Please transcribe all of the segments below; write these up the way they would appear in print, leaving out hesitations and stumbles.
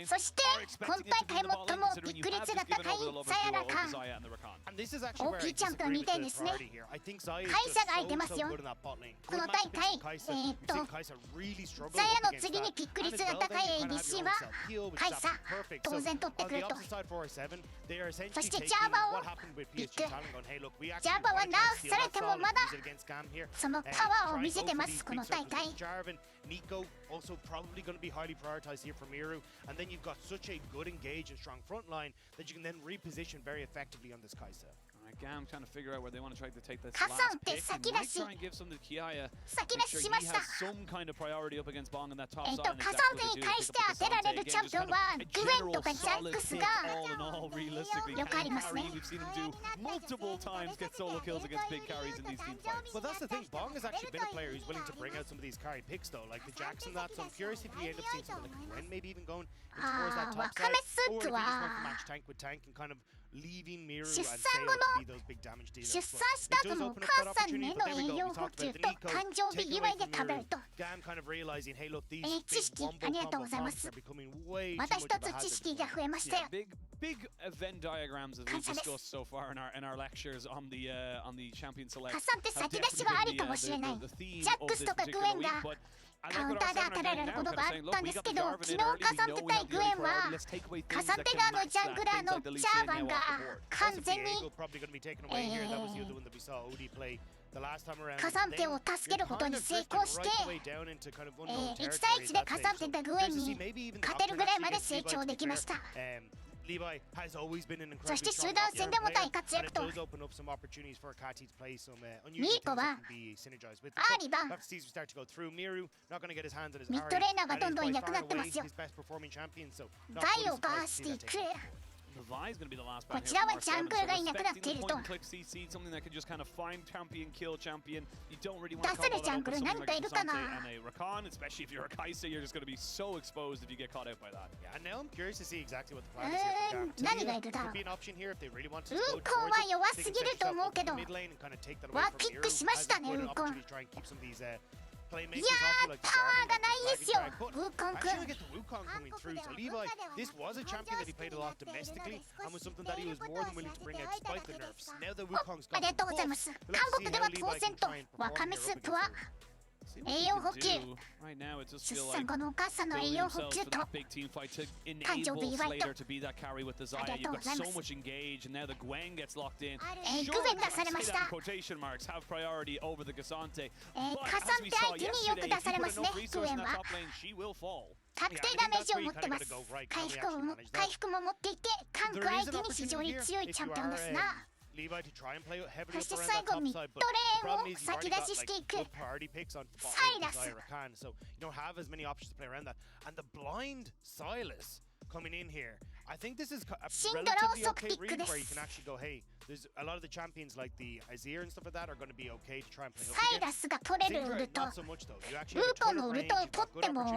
そして今大会最もピック率が高いザヤラカン OP チャンピオン2点ですね。カイサが空いてますよ。この大会ザヤの次にピック率が高い ADC はカイサ当然取ってくると。そしてジャーバをピック。ジャーバはナーフされてもまだそのパワーを見せてます、この大会。Also probably going to be highly prioritized here for Miru, and then you've got such a good engage and strong front line that you can then reposition very effectively on this Kai'Sa. GAM trying to figure out where they want to try to take this カサンって last 先 pick. 出し Try and give some to Kiaya. 先出ししました。He has some kind of priority up against Bong on that top カ side. サンテに対して当てられるチャンピオンはグエンとかジャックスが all in all, realistically, よくありますね。 we've seen him do multiple times get solo kills against big carries in these team fights. Well, that's the thing. Bong has actually been a player who's willing to bring out some of these carry picks, though, like the Jackson. That so I'm curious if we end up seeing something like Gwen, maybe even going towards that top side, or if he just wants to match tank with tank and kind of leaving Miru and Sayo to be those big damage dealers. 出産した後もお母さんへの栄養補給と誕生日祝いで食べると。GAM kind of realizing, hey, look, these 知識ありがとうございます。また一つ知識が増えましたよ。 Big event diagrams as we've discussed so far in our lectures on the champion select. カサンって先出しはありかもしれない。ジャックスとかグエンがカウンターで当てられることがあったんですけど、昨日カサンテ対グエンはカサンテ側のジャングラーのジャーバンが完全にカサンテを助けることに成功して1対1でカサンテとグエンに勝てるぐらいまで成長できました。そして集団戦でも大活躍と。ミーコはアーリバンミッドレーナーがどんどんいなくなってますよ。バイオがしていく。こちらはジャングルがいなくなっていると。出せるジャングル何かいるかな。何がいるだろう。ウーコンは弱すぎると思うけど、ワーキックしましたね、ウーコン。いやー、パワーがないですよ、ウーコン君。ありがとうございます。韓国では当然と、わかめスープは栄養補給。出産後のお母さんの栄養補給と誕生日祝いと。ありがとうございます。グエン出されました。カサンテ相手によく出されますね、グエンは。確定ダメージを持ってます。回復も持っていて、韓国相手に非常に強いチャンピオンですな。そして最後ミッドレーンを先出ししていくサイラス。シンドラを即ピックです。サイラスが取れるウルト、ウーコンのウルトを取ってもそ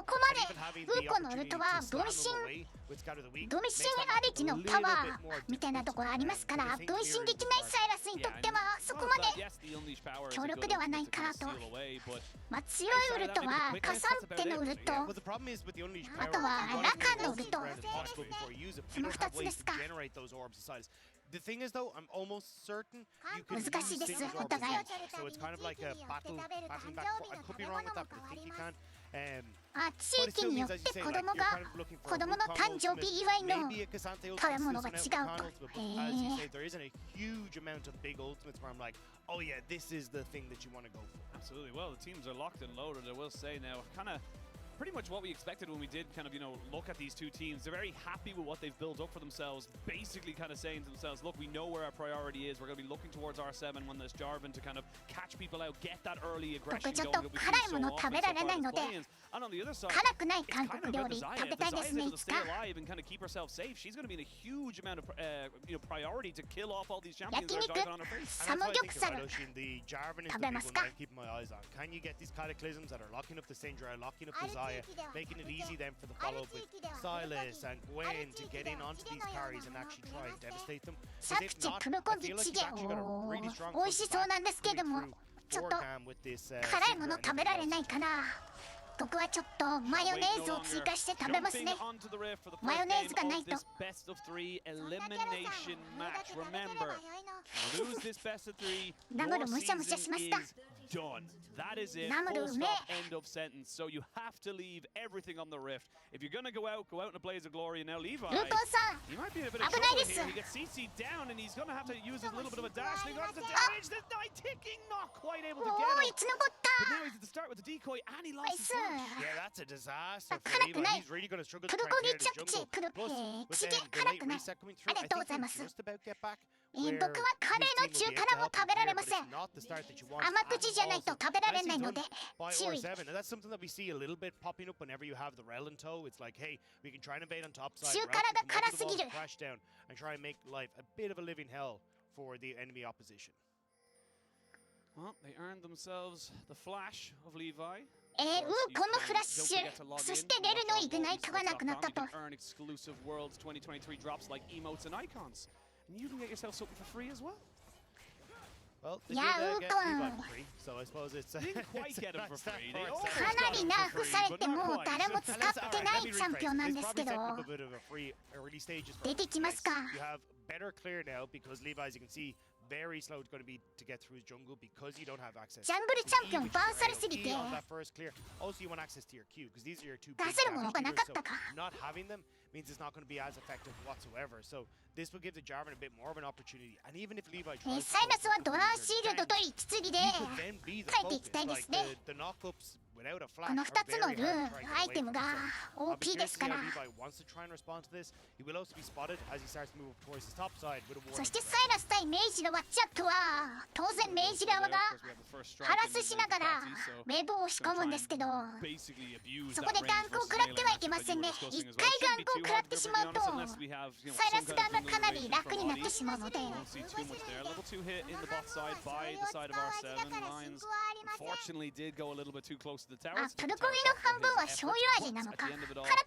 こまでウーコンのウルトは分身ありきのパワーみたいなところありますから、分身できないサイラスにとってはそこまで強力ではないかなと。強いウルトはカサンテのウルト、あとはラカンのウルト、その2つですか。難しいです、お互い。地域によって子供の誕生日祝いの食べ物が違うと。Oh yeah, this is the thing that you want to go for. Absolutely. Well, the teams are locked and loaded, I will say now. Kind of pretty much what we expected when we did kind of, look at these two teams. They're very happy with what they've built up for themselves, basically kind of saying to themselves, look, we know where our priority is. We're going to be looking towards R7 when there's Jarvan to kind of catch people out, get that early aggression going. ちょっと辛いもの食べられないので、辛くない韓国料理食べたいですね、いつか。焼肉、サムギョプサル食べますか。making it easy then for the follow-up with Silas and Gwen to get in onto these carries and actually try and devastate them. サクチプルコンチチゲ、美味しそうなんですけども、ちょっと辛いもの食べられないかな。僕はちょっとマヨネーズを追加して食べますね。マヨネーズがないと。ナムルむしゃむしゃしました。That is it. Namu Full stop, end of sentence. So you have to leave everything on the rift. If you're gonna go out in a blaze of glory. And now Levi, ルートさん he might be in a bit of trouble here. He gets CC down and he's gonna have to use a little bit of a dash. They got the damage. The die ticking, not quite able to お get ー him. いつながっ But た now he's at the start with the decoy and he lost his ナイス flash. Yeah, that's a disaster for 辛く Levi. ない He's really going to struggle プ to ル try コ and ギ clear 着 the 地 jungle. くる Plus, チ チ ゲ ゲ 辛辛く く な ない い。あ あ り りがとうご がとうご ざいまざいます す。僕はカレーの中辛も食べられません。甘口じゃないと食べられないので注意。 R7, and that's something that we see a little bit popping up whenever you have the rel in tow. It's like, hey, we can try and invade on top side, 中辛が辛すぎる。 crash down, and try and make life a bit of a living hell for the enemy opposition. Well, they earned themselves the flash of Levi. このフラッシュ、そしてレルのイグナイトがなくなったと。 You can earn exclusive Worlds2023 drops like emotes and icons. And you can get yourself something for free as well. Well, they Yeah, did get Uton. Levi for free, so I suppose it's Didn't quite get him for free. They かなりナーフされてもう誰も使ってないチャンピオンなんですけど、 出てきますか。 You have better clear now because Levi, as you can see, very slow it's going to be to get through his jungle because you don't have access. ジャンブルチャンピオンバーサルすぎて on that first clear. Also, you want access to your Q because these are your two 出 big せるもの damage がな dealers, かったか。 so not having them means it's not going to be as effective whatsoever. So this will give the Jarvan a bit more of an opportunity. And even if Levi tries サイラスはドラーシールドと息継ぎで he could then be the 書いていき focus. たいで Like すね。 the knockups without a flash この are 2つの very ル hard ー to try and ア get イテ away ム from. が So I'll be OP で curious す to か see ら。 how Levi wants to try and respond to this. He will also be spotted as he starts to move up towards his top side with a そ warning. してサイラス対メイジのワッチアップは当然メイジ側がハラスしながらウェーブを押し込むんですけど、そこでガンクを食らってはいけませんね。一回ガンクを食らってしまうとサイラス側がかなり楽になってしまうので。 Unfortunately, did go a little bit too close to the あ、 towers. プルコギの半分は醤油味なのか。辛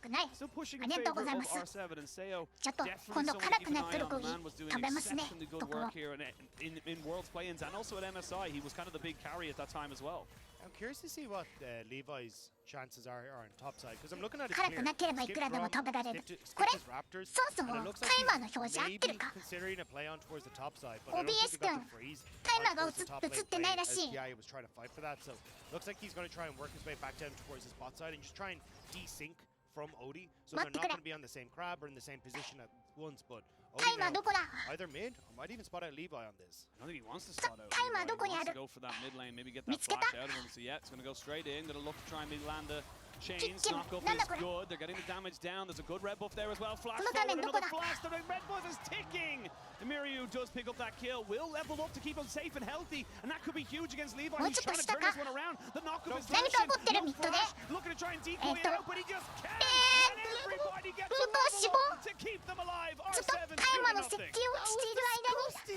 くない。 Still pushing あ in りがとう favor ござい of ます。 R7 and Seo. ちょっと Definitely 今度 someone 辛 to く keep ない an プ eye ル on. コ The ギ man was doing 食べますね。 exceptionally good ところ work here in Worlds play-ins and also at MSI. He was kind of the big carry at that time as well. I'm curious to see what Levi's chances are on top side because I'm looking at his 辛く clear. なければいくらでも Skip 食べられる。 Skip これ his Raptors. そもそも And it looks タ like イマーの表示合って maybe るか。 considering a play on towards the top side, but I don't OBS think he got 君 the freeze タイマーが on towards the top 映 lane ってない play ら as しい。 PI was trying to fight for that. So looks like he's going to try and work his way back down towards his bot side and just try and desync from Odie. So they're not going to be on the same crab or in the same position at once, but タイ Odie マー now どこだ。 either mid or might even spot out Levi on this. I don't think he wants to spot out. Timer, Levi. どこに He あ wants る。 to go for that mid lane, maybe get 見 that つけた。 flash out of him. So yeah, it's going to go straight in. Going to look to try and maybe land the chains. Kim, Knock up なんだ is これ。 good. They're getting the damage down. There's a good red buff there as well. Flash この画 forward, 面どこ another だ。 flash. The red buff is ticking. Miriu does pick up that kill. Will level up to keep him safe and healthy, and that could be huge against Levi. He's trying to turn this one around. The knockup is 何か起こってる flashing. ミ No ッドで。 flash. Looking to try and decoy it out, but he just can't. And everybody gets ルートは死亡。 to keep them alive. ちょっと R7 タイマーの設 doing 定 nothing. をしている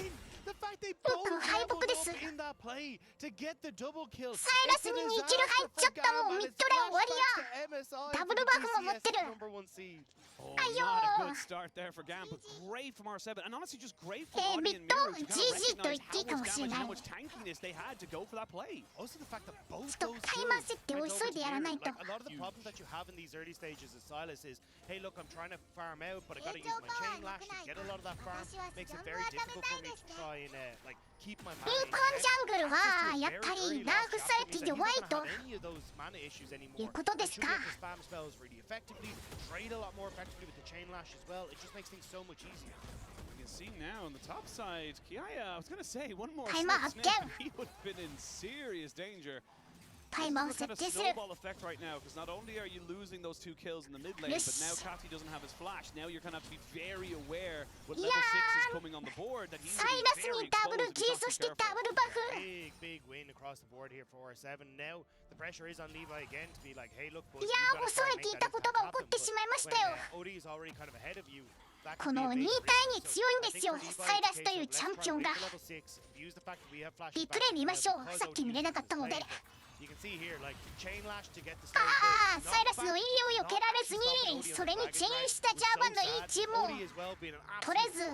間に The fact they ちょっ both と敗北 leveled です。 up in that play to get the double kill. サイラスに2キル入っちゃったもん。ミッドライン終わりや。ダブルバフも持ってる。 Oh, Ayo. not a good start there for GAM, but great from R7, and honestly just great from Audi and Miro to kind of GG と言 recognize っていい how かも much しれ damage, ない how much tankiness they had to go for that play. Also the fact that both ちょっと those タイマー kills 設定を went 急 over いで to やらない Miro. と。 Like a lot of the problems that you have in these early stages as Silas is, hey look, I'm trying to farm out, but I gotta use my chain lash to get a lot of that farm. Makes it very difficult for me to try and like keep my リン mana コンジャングルはやっぱりナーフされて弱いと any of those mana issues いう anymore. ことです Should か。 be able to spam spells really effectively, trade a lot more effectively with the chain lash as well. It just makes things so much easier. You can see now on the top side, Kiaya, I was going to say, one more Timer slip again. snap, he would have been in serious danger. タイマーを This is 設 a kind 定 of する。 snowball effect right now, because not only are you losing those 2 kills in the mid lane, Yes. but now Kati doesn't have his flash. Now you're going to have to be very aware when Yeah. level 6 is coming on the board that he's サ gonna イラ be ス very にダブル exposed キ if ー he's そ not して too ダ careful. ブルバフ。 Big win across the board here for R7. Now the pressure is on Levi again to be like, hey look, boys, いやー、 we've 恐 got れ to てい try た and こ make と that が起こってしまいましたよ。 when Odie is already kind of ahead of you. この2対に強いんですよ、サイラスというチャンピオンが。リプレイ見ましょう。さっき見れなかったので。ああ、サイラスの E を避けられずに、それにチェインしたジャーバンのいいチームを取れず、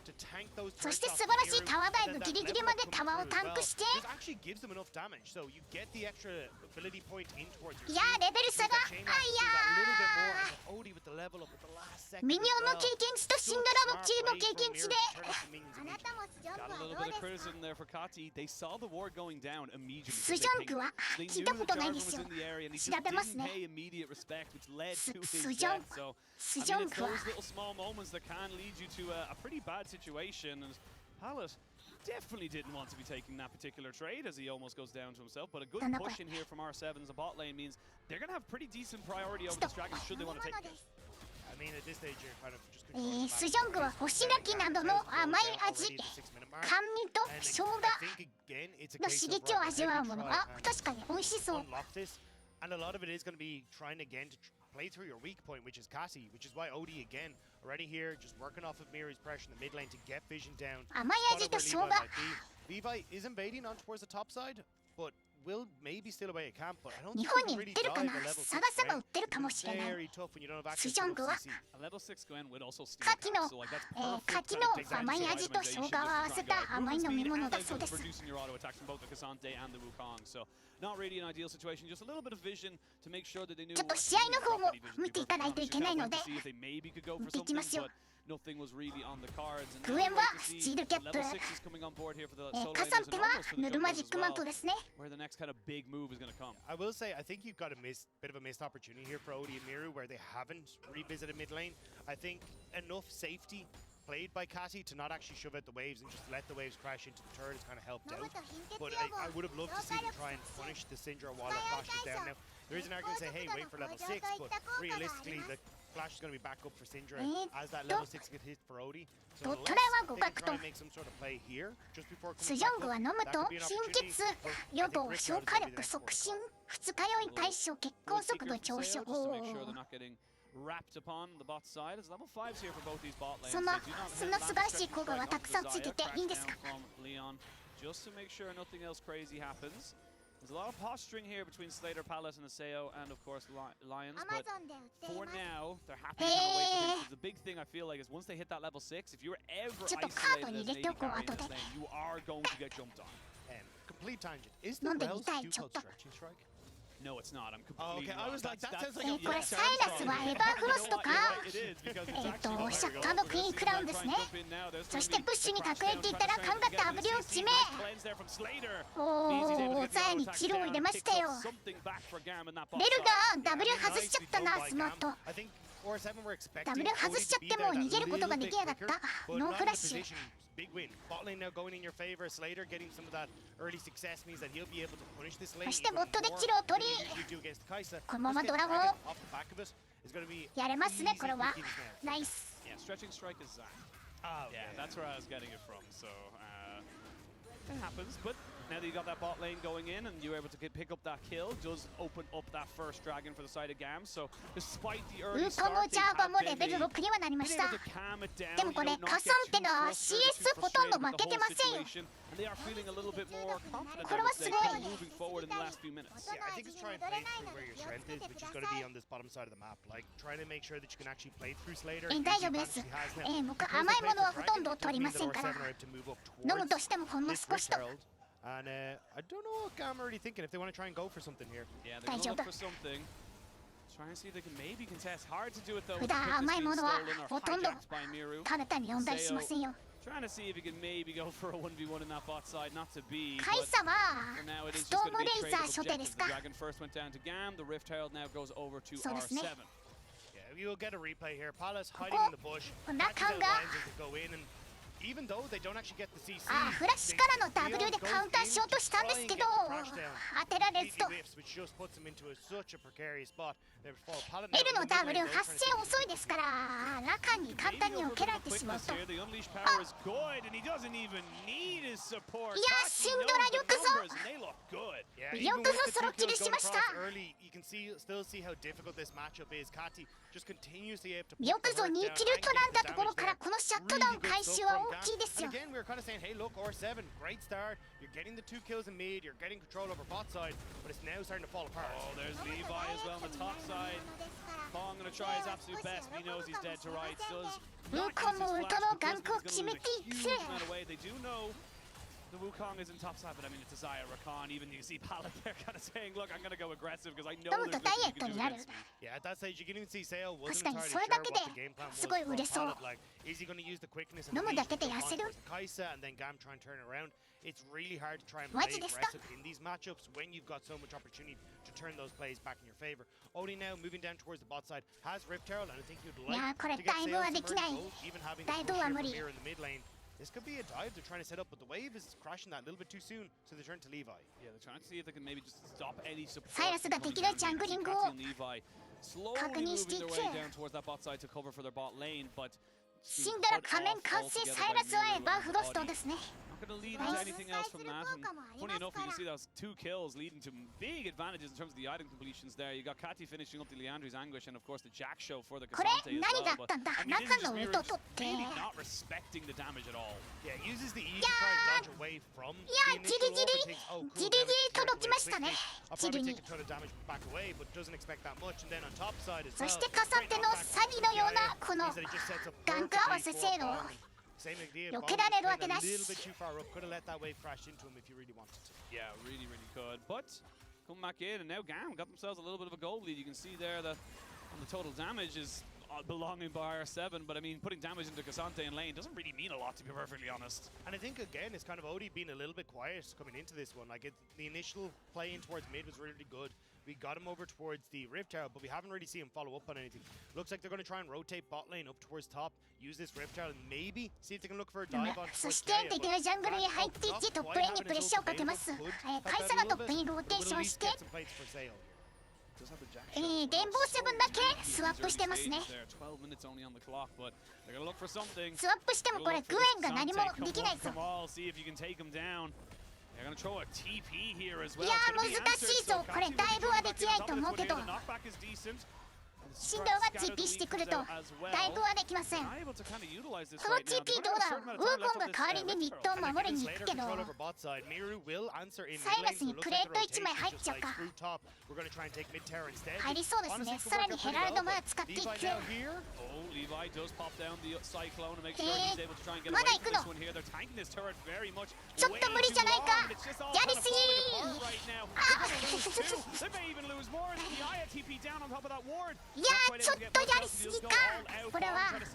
to tank those そ turrets して off 素晴らしい Miru, タワーダイ then ブ that ギリギ level リま up で comes タワーを through タ as ン well. クして This actually gives them enough damage, so you get the extra ability point in towards your いや shield. レベル差が Use that chain あ lance い to do that a little bit more, and then や Odie with the level up at the last second ミニ as オンの well. 経験値とシンドラのキルの経験値で Turn off the minions あなたもスジョン Got グ a は little どう bit で of すか criticism there for Kati. They saw the ward going down immediately. スジョングは They 聞い knew たこ the とないん Jarvan です was よ in the area, and he 調 just べます didn't ね pay immediate respect, which led to his スジョン death. So, ス I ジョ mean, ン it's グは those little small moments that can lead you to a pretty bad situation. And Pallet definitely didn't want to be taking that particular trade as he almost goes down to himself. But a good push in here from R7's the bot lane means they're going to have pretty decent priority over this dragon should they want to take it. I mean, at this stage, you're kind of just スジョングは干し柿などの甘い味甘味と生姜の刺激を味わうものあ確かに美味しそう unlock this, and a lot of it is going to be trying again to play through your weak point, which is Cassie, which is why Odie again already here, just working off of Miru's pressure in the mid lane to get vision down. 甘い味と生姜 Levi is invading on towards the top side, but will maybe steal away a camp, but I don't 日 think 本 he に can 売っ really てるか drive な a level サ 6 ガサが売 Gwen. ってるかもしれない Very tough when you don't have ス access ジ to ョングは CC. A level 6 Gwen would also steal 牡蠣の camp, so like that's perfect 牡蠣 kind of の甘い味と生姜を合わせた甘い飲み物だそうです producing your auto attacks from both the K'Sante and the Wukong. So not really an ideal situation, just a little bit of vision to make sure that they knew ちょっと試合の方も見ていただいていけないので see if they maybe could go for 見ていきますよ something, but nothing was really on the cards. And グエンはスチールキャップ level 6 is coming on board here for the solo カ laners サン and テは almost for the ヌルマジ junglers ック as マン well, トですね where the next kind of big move is going to come. I will say, I think you've got a bit of a missed opportunity here for Odie and Miru, where they haven't revisited mid lane. I think enough safety played by Cassie to not actually shove out the waves and just let the waves crash into the turret has kind of helped out. But I would have loved to see them try and punish the Syndra while it flashes down. Now, there is an argument to say, hey, wait for level 6, but realistically, the flash is going to be back up for Syndra as that level 6 gets hit for Odie. So unlessトライは互 they can 角 try と and make some sort of play here, just before ス coming ジョ back ングは up, 飲む that と could be an 貧 opportunity. 血 But 予 I think 防 Rick 消 Round is 化 going to be the 力 next 促 port. 進二日酔い解消血行 Good 速 secret 度 for 上 Sayo, 昇 just to make sure they're not getting wrapped upon the bot side. It's level 5s here for both these bot lanes. その They do not そ have の land 素晴らしい stretching 効果が strike たくさんつい onto てて Desire, いいんですか crackdown from Leon, just to make sure nothing else crazy happens. There's a lot of posturing here between Slater, Palace, and Aseo, and of course Lions. But for now, they're happy to kind of wait for things. 'Cause the big thing I feel like is once they hit that level 6, if you're ever ちょっとカード isolated に as 入 an れて AD おこう carry in 後で this lane, you are going to get jumped on. Complete tangent. Is 飲 the んでみ Wells たい do ちょっ cause と stretching strike? No, it's not. I'm Oh, completely okay. I wrong. was like, that sounds like これサイラスはエヴァーフロストか It is because it's actually シャッターのクイーンクラウンですねそしてプッシュに隠れていたらカンガとアブリを決めおーザヤにキルを入れましたよベルが W 外しちゃったなスマート I think R7 were expecting W 外しちゃっても逃げることができなかったノーフラッシュ Big win. Bot lane now going in your favor. Slater getting some of that early success means that he'll be able to punish this lane. そしてボットでキルを取り このままドラゴンをやれますねこれはナイス Yeah, stretching strike is Zac. Yeah, that's where I was getting it from. So it happens, but now that you got that bot lane going in and you're able to pick up that kill, does open up that first dragon for the side of GAM. So despite the ウ early ーコの start, ジャーバもレベル6にはなりま been した able to calm it down. でもこれ You know, not カ get サンテ too の frustrated, CS ほとんど負けてま frustrated せんよ with the whole situation, and they are feeling a little bit more confident. これはすごい I would say, moving forward in the last few minutes. Yeah, I think it's trying to play through where your strength is, which is going to be on this bottom side of the map. Like, trying to make sure that you can actually play through Slater. 大丈夫です僕甘いものはほとんど取りませんから飲むとしてもほんの少しと And I don't know what GAM are already thinking if they want to try and go for something here. Yeah, they're going to look for something. Try and see if they can maybe contest. Hard to do it though. 普段甘いものはほとんどただ単に呼んだりしませんよ Trying to see if he can maybe go for a 1v1 in that bot side, not to be. カイサは For now, it is スト just ー going ム to レ be イ a ザー trade 初手 of です objectives. か The Dragon first went down to GAM. The Rift Herald now goes over to そうですね R7. Yeah, you'll get a replay here. Palace hiding in the bush. こんなカン Catches が out lines as they go in, and even though they don't actually get the CC, あフラッシュからの W でカウンターしようとしたんですけど当てられずと which just puts them into such a precarious spot. エルの W 発生遅いですから中に簡単に受けられてしまうと The unleashed power is good, and he doesn't even need his support. いやシンドラよくぞ They look good. Yeah, よ even く with ぞ the ソ two ロキル kills し going ました across early, you can still see how difficult this matchup is. Kati just continuously able to put よく the ぞ hurt 2 down キル and 取ら get んだ the ところ damage から there. このシャットダウン Really good 開 stuff 始は from 大きいです And よ again, we were kind of saying, hey, look, R7, great start. You're getting the 2 kills in mid. You're getting control over bot side, but it's now starting to fall apart. Oh, there's Levi as well on the top side. Kong gonna try his absolute best, but he knows he's dead to rights. Does not use his flash because he's gonna lose a huge amount of weight. They do know the Wukong is in top side, but I mean, it's Isaiah, Rakan, even you see Pallet there kind of saying, look, I'm going to go aggressive because I know there's nothing you can do against me. Yeah, at that stage, you can even see Sale wasn't entirely sure what the game plan was from Pallet. Like, is he going to use the quickness and the Kaisa and then GAM try and turn it around? It's really hard to try and play aggressive in these matchups when you've got so much opportunity to turn those plays back in your favor. Odie now moving down towards the bot side has Rift Herald, and I think you'd like to get Sale submerged, even having the push here from here in the mid lane. This could be a dive they're trying to set up, but the wave is crashing that a little bit too soon, so they turn to Levi. Yeah, they're trying to see if they can maybe just stop any support. Levi slowly moving their way down towards that bot side to cover for their bot lane, but not going to lead into anything else from that. And funny enough, you can see those 2 kills leading to big advantages in terms of the item completions there. You got Kati finishing up the Leandri's Anguish and of course the Jack show for the Cassante as well. But I mean, this is just really not respecting the damage at all. Yeah, it uses the E to try and dodge away from the initial I'll probably take a ton of damage back away, but doesn't expect that much. And then on top side as well, same idea, a little bit too far up. Could have let that wave crash into him if you really wanted to. Yeah, really, really could. But come back in, and now GAM got themselves a little bit of a goal lead. You can see there that the total damage is belonging by R7, but I mean, putting damage into Cassante and lane doesn't really mean a lot, to be perfectly honest. And I think, again, it's kind of Odie being a little bit quiet coming into this one. Like, the initial play in towards mid was really good. We got him over towards the Rift Herald, but we haven't really seen him follow up on anything. Looks like they're going to try and rotate bot lane up towards top, use this Rift Herald, and maybe see if they can look for a dive on towards Kaya. But that's not quite having his own play, but could have that a little bit. We'll at least get some plates for Sale. 電棒7だけスワップしてますね。 12 minutes only on the clock, but they're going to look for something. スワップしてもこれグエンが何もできないぞ。 See if you can take him down. They're going to throw a TP here as well. いや難しいぞ。これダイブはできないと思うけど。 振動が TP してくるとダイブはできません。この TP どうだ。ウーコンが代わりにミッドを守りに行くけどサイラスにクレート1枚入っちゃうか。入りそうですね。さらにヘラルドマー使っていく。まだ行くの。ちょっと無理じゃないか。やりすぎ。いやちょっとやりすぎか。これはヘラル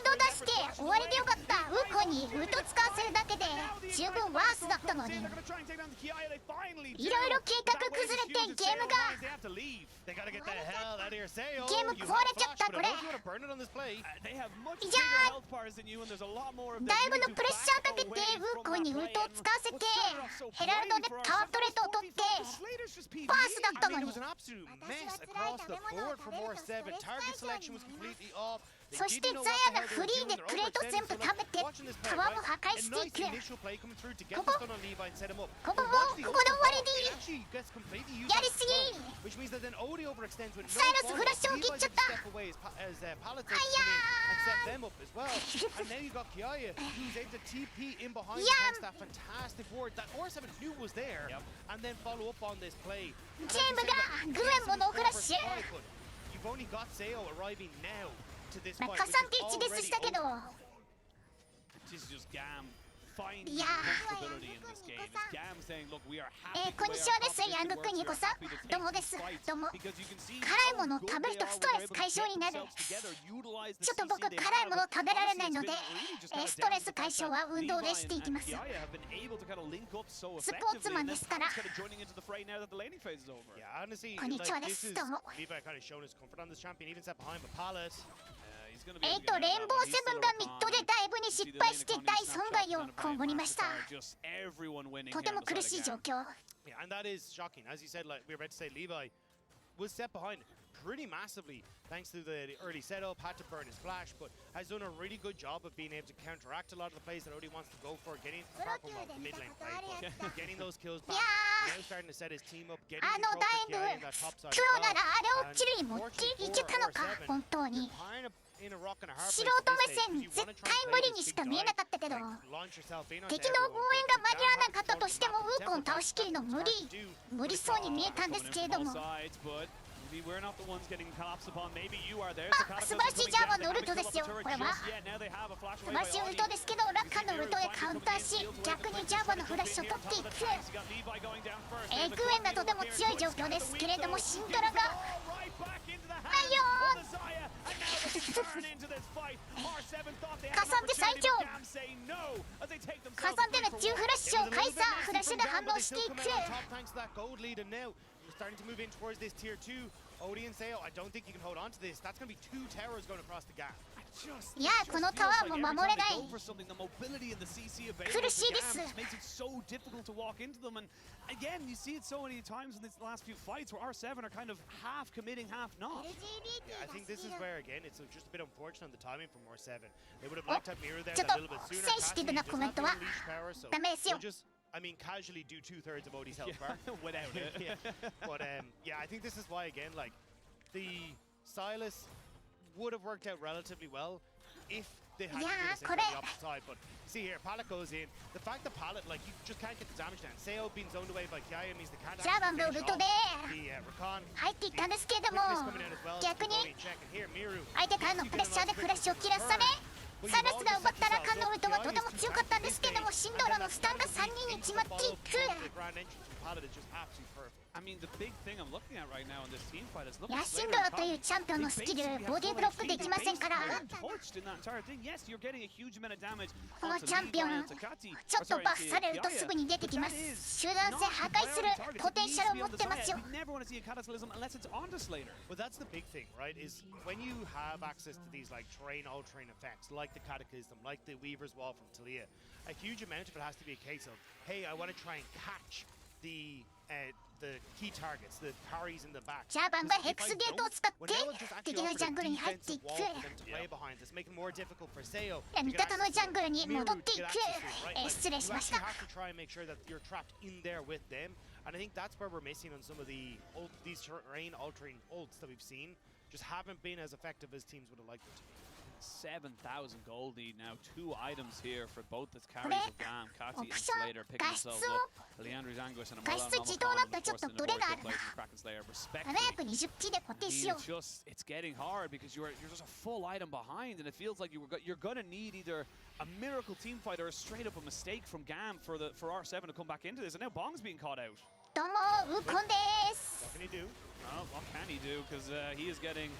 ド出して終わりでよかった。ウーコンにウト使わせるだけで十分ワースだったのに。いろいろ計画崩れてゲームが壊れちゃったこれ。いやだいぶのプレッシャーかけてウーコンにウトを使わせてヘラルドでタワートレートを取ってファースだったのに。 across the board from R7. Target selection was completely off. そしてザヤがフリーでクレート全部食べてタワーも破壊していく。ここで終わりでやりすぎ。サイラスフラッシュを切っちゃった。あいやチームがグエンもノーフラッシュ。まあ、加算って1デスしたけど。いやこんにちはです。ヤングクニコさん。どうもです。どうも。辛いものを食べるとストレス解消になる。ちょっと僕辛いものを食べられないので、ストレス解消は運動でしていきます。スポーツマンですから。こんにちはです。どうも。レインボーセブンがミッドでダイブに失敗して大損害を被りました。とても苦しい状況。 And that is shocking. As you said, like we were about to say, Levi was set behind pretty massively thanks to the early setup, had to burn his flash, but has done a really good job of being able to counteract a lot of the plays that Odie wants to go for, getting apart from the mid lane play, but getting those kills back, now starting to set his team up, getting control for Kiai in that top side as well. And 4-4 R7, trying to 素人目線絶対無理にしか見えなかったけど、敵の応援が間に合わなかったとしてもウーコン倒しきるの無理そうに見えたんですけれども、素晴らしいジャーマンのウルトですよ。これは素晴らしいウルトですけど、ラッカのウルトでカウンターし、逆にジャーマンのフラッシュを取っていく。グエンがとても強い状況ですけれども、シンドラがないよ加算で最強。加算での10フラッシュを返さ、フラッシュで反応していく。Starting to move in towards this tier 2. Odie and Sayo, I don't think you can hold on to this. That's going to be 2 towers going across the gap. いやこのタワーも守れない。苦しいです。Again, you see it so many times in these last few fights where R7 are kind of half committing, half not. Yeah, I think this is where again it's just a bit unfortunate on the timing from R7. They would have liked to have mirrored there that little bit sooner. センシティブなコメントはダメですよ。I mean, casually do 2/3 of Odie's health bar without it. Yeah. But yeah, I think this is why again, like the Silas would have worked out relatively well if they had on the opposite side. But see here, Pallet goes in. The fact that Pallet, like, you just can't get the damage down. Sayo being zoned away by Gaia means they can't actually finish off the Rakan. 入っていったんですけれども、逆に相手からのプレッシャーでフラッシュを切らされ、サラスが奪ったラカンのウルトはとても強かったんですけれども、シンドラのスタンが3人に決まっていく。I mean, the big thing I'm looking at right now in this team fight is look at シンドラというチャンピオンのスキル、ボディブロックできませんから。このチャンピオン、ちょっとバフされるとすぐに出てきます。集団戦破壊するポテンシャルを持ってますよ。Well, that's the big thing, right? Is when you have access to these like terrain altering effects, like the Cataclysm, like the Weaver's Wall from Talia, a huge amount of it has to be a case of, hey, I want to try and catch the key targets, the carries in the back. ジャーバンがヘクスゲートを使って敵のジャングルに入っていく。味方のジャングルに戻っていく。失礼しました。And I think that's where we're missing on some of these terrain altering ults that we've seen. Just haven't been as effective as teams would have liked it. 7,000 gold lead now. 2 items here for both the carries of GAM. Kati and Slater picking themselves up. Leandro's Anguish and Amola Kraken Slayer respectively. It's getting hard because you're just a full item behind, and it feels like you're gonna need either a miracle team fight or a straight up a mistake from GAM for R7 to come back into this. And now Bong's being caught out. どうもウコンです。 What can he do? Well, what can he do? Because he is getting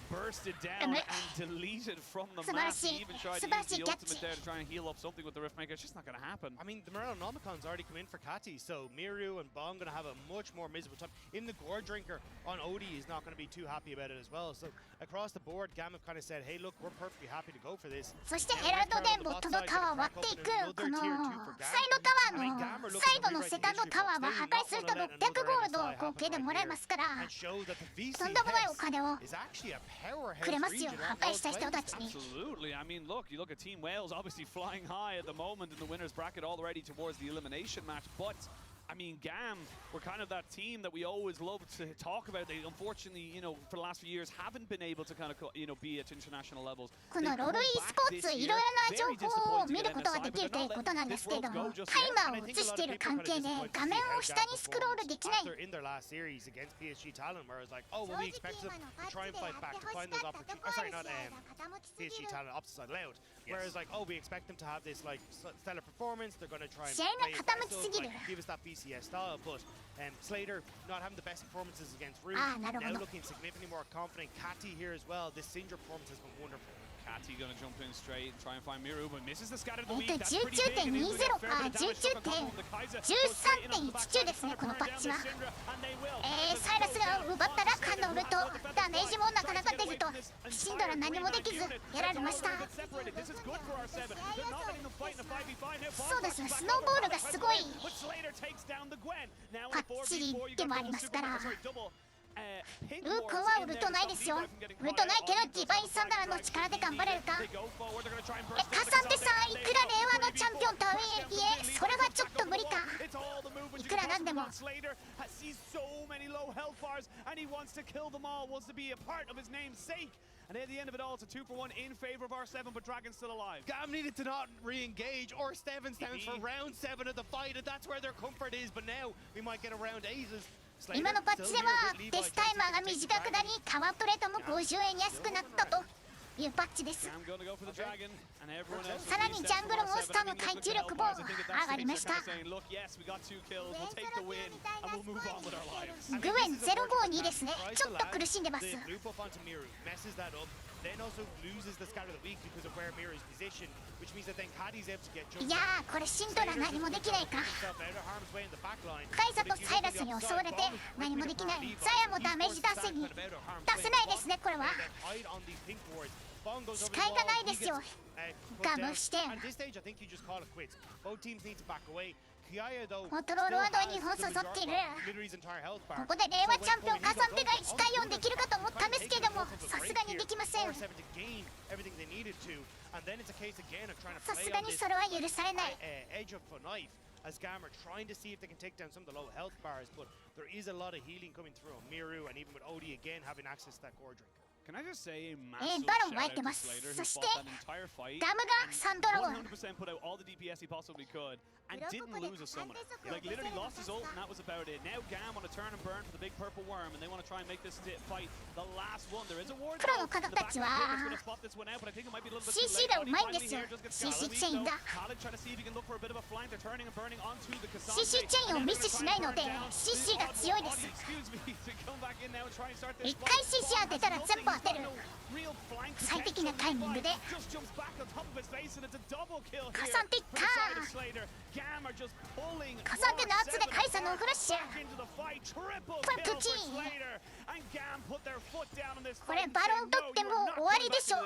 bursted down and deleted from the map. He even tried to use the ultimate there to try and heal up something with the Riftmaker. It's just not going to happen. I mean, the Morellonomicon's already come in for Kati, so Miru and Bong going to have a much more miserable time. In the Gore Drinker on Odie is not going to be too happy about it as well. So across the board, GAM have kind of said, hey, look, we're perfectly happy to go for this. そしてヘラルド電ボットのタワー割っていく。このサイドタワーの最後のセカンドタワーは破壊すると600ゴールドを合計でもらえますから、とんでもないお金をくれます。 Absolutely. I mean, look, you look at Team Wales obviously flying high at the moment in the winners bracket already towards the elimination match, but I mean, GAM were kind of that team that we always love to talk about. They unfortunately, you know, for the last few years haven't been able to kind of, you know, be at international levels. このロール e スポーツいろいろな情報を見ることができるということなんですけれども、タイマーを映している関係で画面を下にスクロールできない。 In their last series against PSG Talon, where it was like, oh, well, we expected them to try and fight back to find those opportunities. Oh, sorry, not PSG Talon, opposite side loud. Whereas like, oh, we expect them to have this like stellar performance. They're going to try and play it, give us that BCS style, but Slater not having the best performances against Root, now looking significantly more confident. Kati here as well. This Syndra performance has been wonderful. Kati gonna jump in straight and try and find Miru, but misses the scatter of the week. That's pretty big. 13.19ですね、このパッチは。サイラスが奪ったラカンのウルト、ダメージもなかなか出ずと、シンドラ何もできずやられました。そうですね、スノーボールがすごいパッチリでもありますから。ルー君はウルトないですよ。ウルトないけどディバインサンダーの力で頑張れるか。カサンテさん、いくら令和のチャンピオンとはいえそれはちょっと無理か。いくらなんでもAnd at the end of it all, it's a 2-for-1 in favor of R7, but Dragon's still alive. GAM needed to not re-engage, or Steven stands for round 7 of the fight, and that's where their comfort is, but now we might get a round 8 as 今のパッチではテスタイマーが短くなりカワープレートも50円安くなったというパッチです。さらにジャングルモンスターの耐久力も上がりました。グエン052ですね。ちょっと苦しんでます。いやー、これシンドラ何もできないか。カイザとサイラスに襲われて何もできない。ザヤもダメージ出せないですね。これは視界がないですよ。ガムしてコントロールワード2本刺さっている。ここで令和チャンピオンカサンテが視界オンできるかと思ったんですけれども、さすがにできません。さすがにそれは許されない。as GAM are trying to see if they can take down some of the low health bars, but there is a lot of healing coming through on Miru, and even with Odie again having access to that core drink. Can I just say a massive shout out out to to Slater, who so fought that entire fightガムが3ドラゴン 100% put out all the DPS he possibly could and didn't lose a summoner. Like literally lost his ult and that was about it. Now GAM want to turn and burn for the big purple worm and they want to try and make this fight the last one. There is a ward though. The back of the is going to spot this one out, but I think it might be a little bit too CC late. がうまいんですよ。 CC チェインが Khaled trying to see if he can look for a bit of a flank. They're turning and burning onto the Cassandra. CC チェインをミスしないので CC が強いです。Excuse me, to come back in now and try and start this 1回 CC 当てたら全部当てる。最適なタイミングでカサンティッカーカサンテの圧でカイサのフラッシュプチンこれバロン取っても終わりでしょ。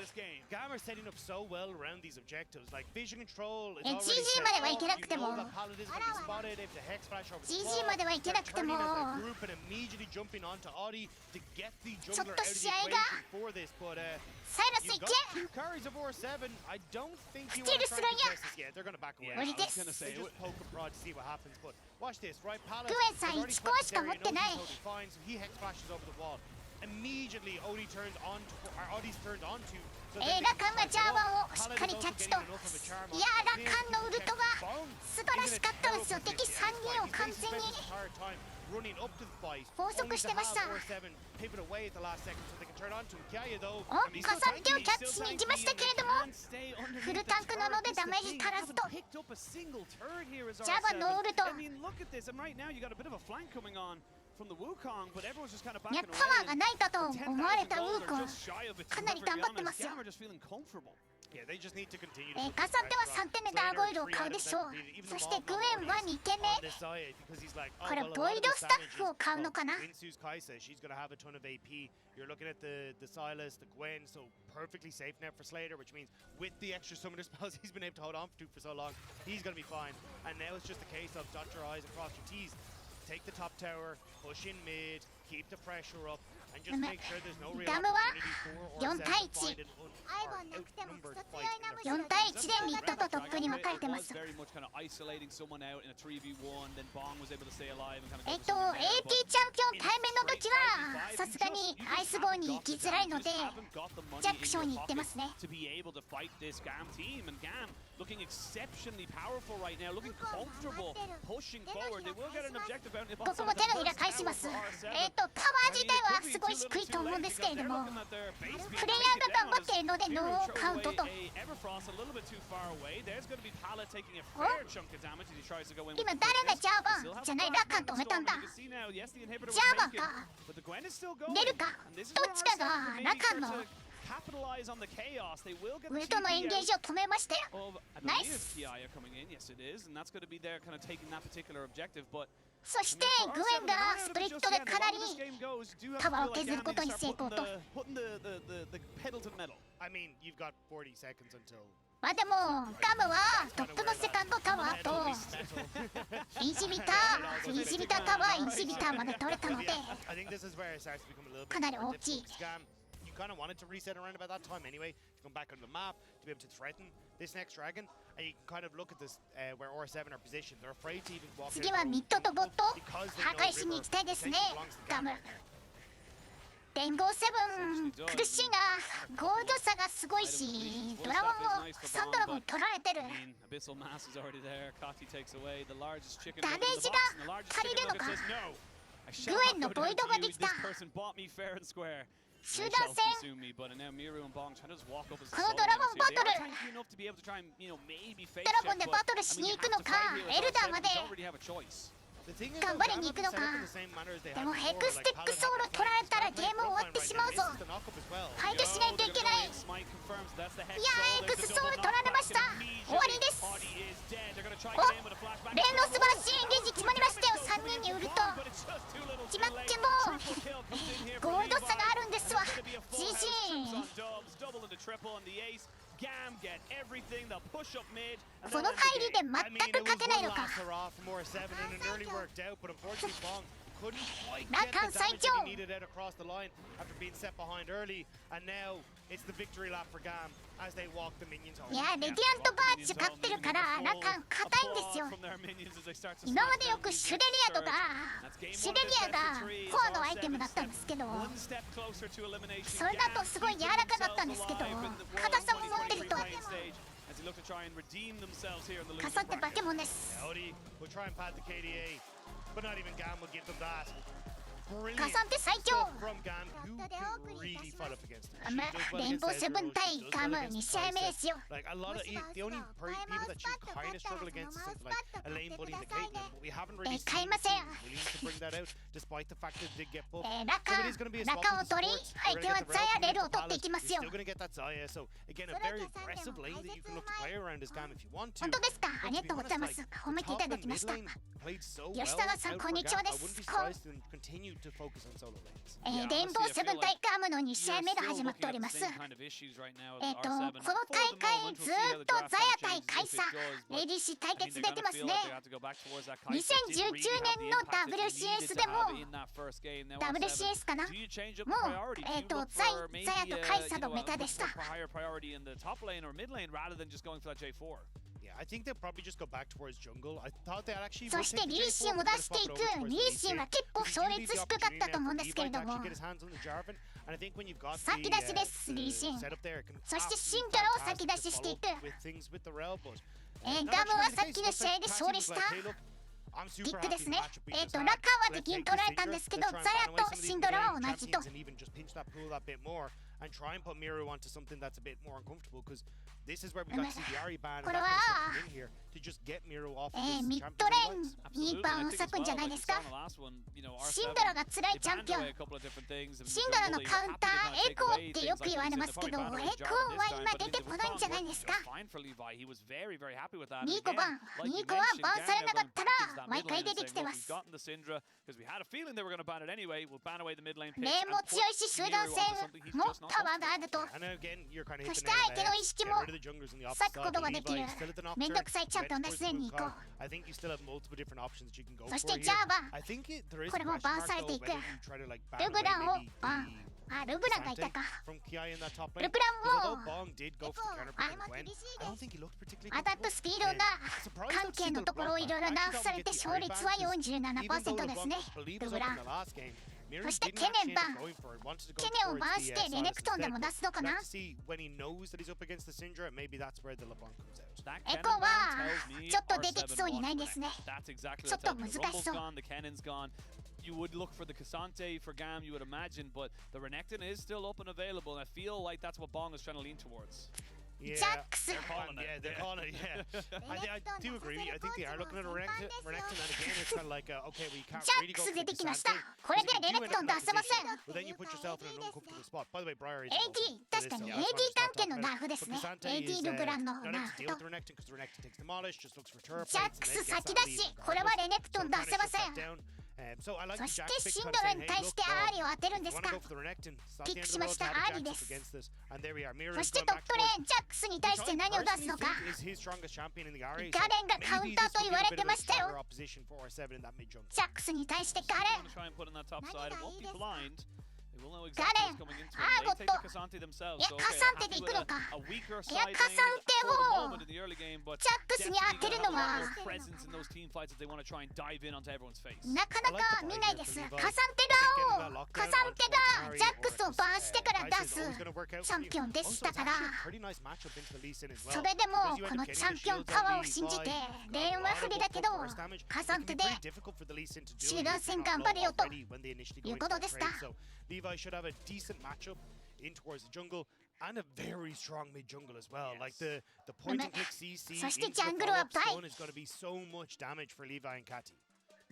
GG まではいけなくても GG まではいけなくてもちょっと試合がサイラスいけスティールするんや無理です。グエンさん1コアしか持ってない。ラカンがジャーバンをしっかりキャッチと。いやー、ラカンのウルトが素晴らしかったんですよ。敵3人を完全に拘束してました。カサンテをキャッチしに行きましたけれどもフルタンクなのでダメージ足らずと。ジャーバンのウルトいや、パワーがないかと思われたウー君かなり頑張ってますよ。カサンテは3点でダーゴイルを買うでしょう。そしてグエンは2点目。これボイドスタッフを買うのかな。You're looking at the Silas, the Gwen, so perfectly safe now for Slater, which means with the extra summoner spells he's been able to hold on to for so long, he's going to be fine. And now it's just a case of dot your I's and cross your T's. Take the top tower, push in mid, keep the pressure up, and just make sure there's no real opportunity for or to find an outnumbered fight in their 4対1でミッドとトップに分かれてます。AT チャンピオン対面の時はさすがにアイスボーンに行きづらいのでジャックショーに行ってますね。僕も手のひら返します。パワー自体はすごい低いと思うんですけれどもプレイヤーが頑張っているのでノーカウントと。今誰がジャーバンじゃないラカン止めたんだ。ジャーバンか出るかどっちかがラカンのウルトのエンゲージを止めましたよ。ナイス。そしてグエンがスプリットでかなりパワーを削ることに成功と。まあでもガムはトップのセカンドタワーとインシビタータワーインシビターまで取れたのでかなり大きい。You kind of wanted to reset around about that time anyway, to come back on the map, to be able to threaten this next dragon. And you can kind of look at this, where R7 are positioned. They're afraid to even walk. 次はミッドとボット破壊しに行きたいですね、ガム。レインボーセブン苦しいな。ゴールド差がすごいし、ドラゴンもサンドラゴン取られてる。ダメージが足りるのか。グエンのボイドができた。集団戦、このドラゴンバトル、ドラゴンでバトルしに行くのか、エルダーまで頑張りに行くのか。でもヘクスティックソウル取られたらゲーム終わってしまうぞ。ファイトしないといけない。いやー、エクスソウル取られました。終わりです。お、レンの素晴らしいエンゲージ決まりましたよ。3人に売ると決まってもゴールド差があるんですわ。 GG。この入りで全く勝てないのか。ラカン最強。いや、レディアントバーチ勝ってるからラカン硬いんですよ。今までよくシュレリアがコアのアイテムだったんですけど、それだとすごい柔らかだったんですけど、硬さも持ってるとかさって化け物です。カサンって最強。レインボーセブン対ガム2試合目ですよ。買いません。ラカンを取り、相手はザヤレルを取っていきますよ。本当ですか。ありがとうございます。褒めていただきました。吉永さん、こんにちはです。レインボーセブン対ガムの2試合目が始まっております。この大会ずっとザヤ対カイサ ADC 対決出てますね。2019年の WCS でも WCS かな、もうザヤとカイサのメタでした。そしてリーシンを出していく。リーシンは結構勝率低かったと思うんですけれども、先出しです、リーシン。そしてシンドラを先出ししていく。ガムはさっきの試合で勝利したピックですね。ラカーは敵に取られたんですけど、ザヤとシンドラは同じと。これはミッドレーンにバーン咲くんじゃないですか。シンドラが辛いチャンピオン。シンドラのカウンターエコーってよく言われますけど、エコーは今出てこないんじゃないですか。ニーコはバーンされなかったら毎回出てきてます。レーンも強いし、集団戦もパワーがあると。そして相手の意識も割くことができる。めんどくさいチャンピオンですね、ニーコ。そしてジャーバー、これもバーンされていく。ルブランをバーン。ルブランがいたか。ルブランもアタックスピードが関係のところをいろいろナーフされて、勝率は 47% ですね、ルブラン。そしてケネンバン。ケネンをバーンしてレネクトンでも出すのかな。エコはちょっと出てきそうにないですね。ちょっと難しそう。You would look for the Cassante for GAM, you would imagine, but the Renekton is still up and available, and I feel like that's what Bong is trying to lean towards. Jax. They're calling it, yeah. I do agree. I think they are looking at a Renekton, and again, it's kind of like, okay, we can't really go for the Cassante. Well, then you put yourself in an uncomfortable spot. By the way, Briar is... AD, 確かに AD 関係のナーフですね。AD ルブランのナーフと。Jax 先出し。これはレネクトン出せません。そしてシンドラに対してアーリーを当てるんですか。ピックしました。アーリーです。And there we are. Miru そして going トッ back プレ towards ーンジャックスに対して何を出すのか。 is his strongest champion in the RA. ガレンがカウンターと言われてましたよ。 opposition for R7 in that mid jungle. ジャックスに対してガレン。 try and put in that top side. It won't be blind. They will know exactly Garen. what's coming into Ah, it. They take Gotto. the Cassante themselves. Yeah, So, okay, Cassante happy de with ikuno ka. a weaker Yeah, side lane Cassante for the wo. moment in the early game, but ジャックスに当てるの definitely gonna は have more presence in those team fights if they want to try and dive in onto everyone's face. なかなか見ないです。カサンテがカサンテがジャックスをバーンしてから出すチャンピオンでしたから、それでもこのチャンピオンパワーを信じてレーンは不利だけどカサンテで集団戦頑張れよということでした。 Levi should have a decent matchup in towards the jungle and a very strong mid jungle as well. Like the point and click CC into the follow-up stun is going to be so much damage for Levi and Kati.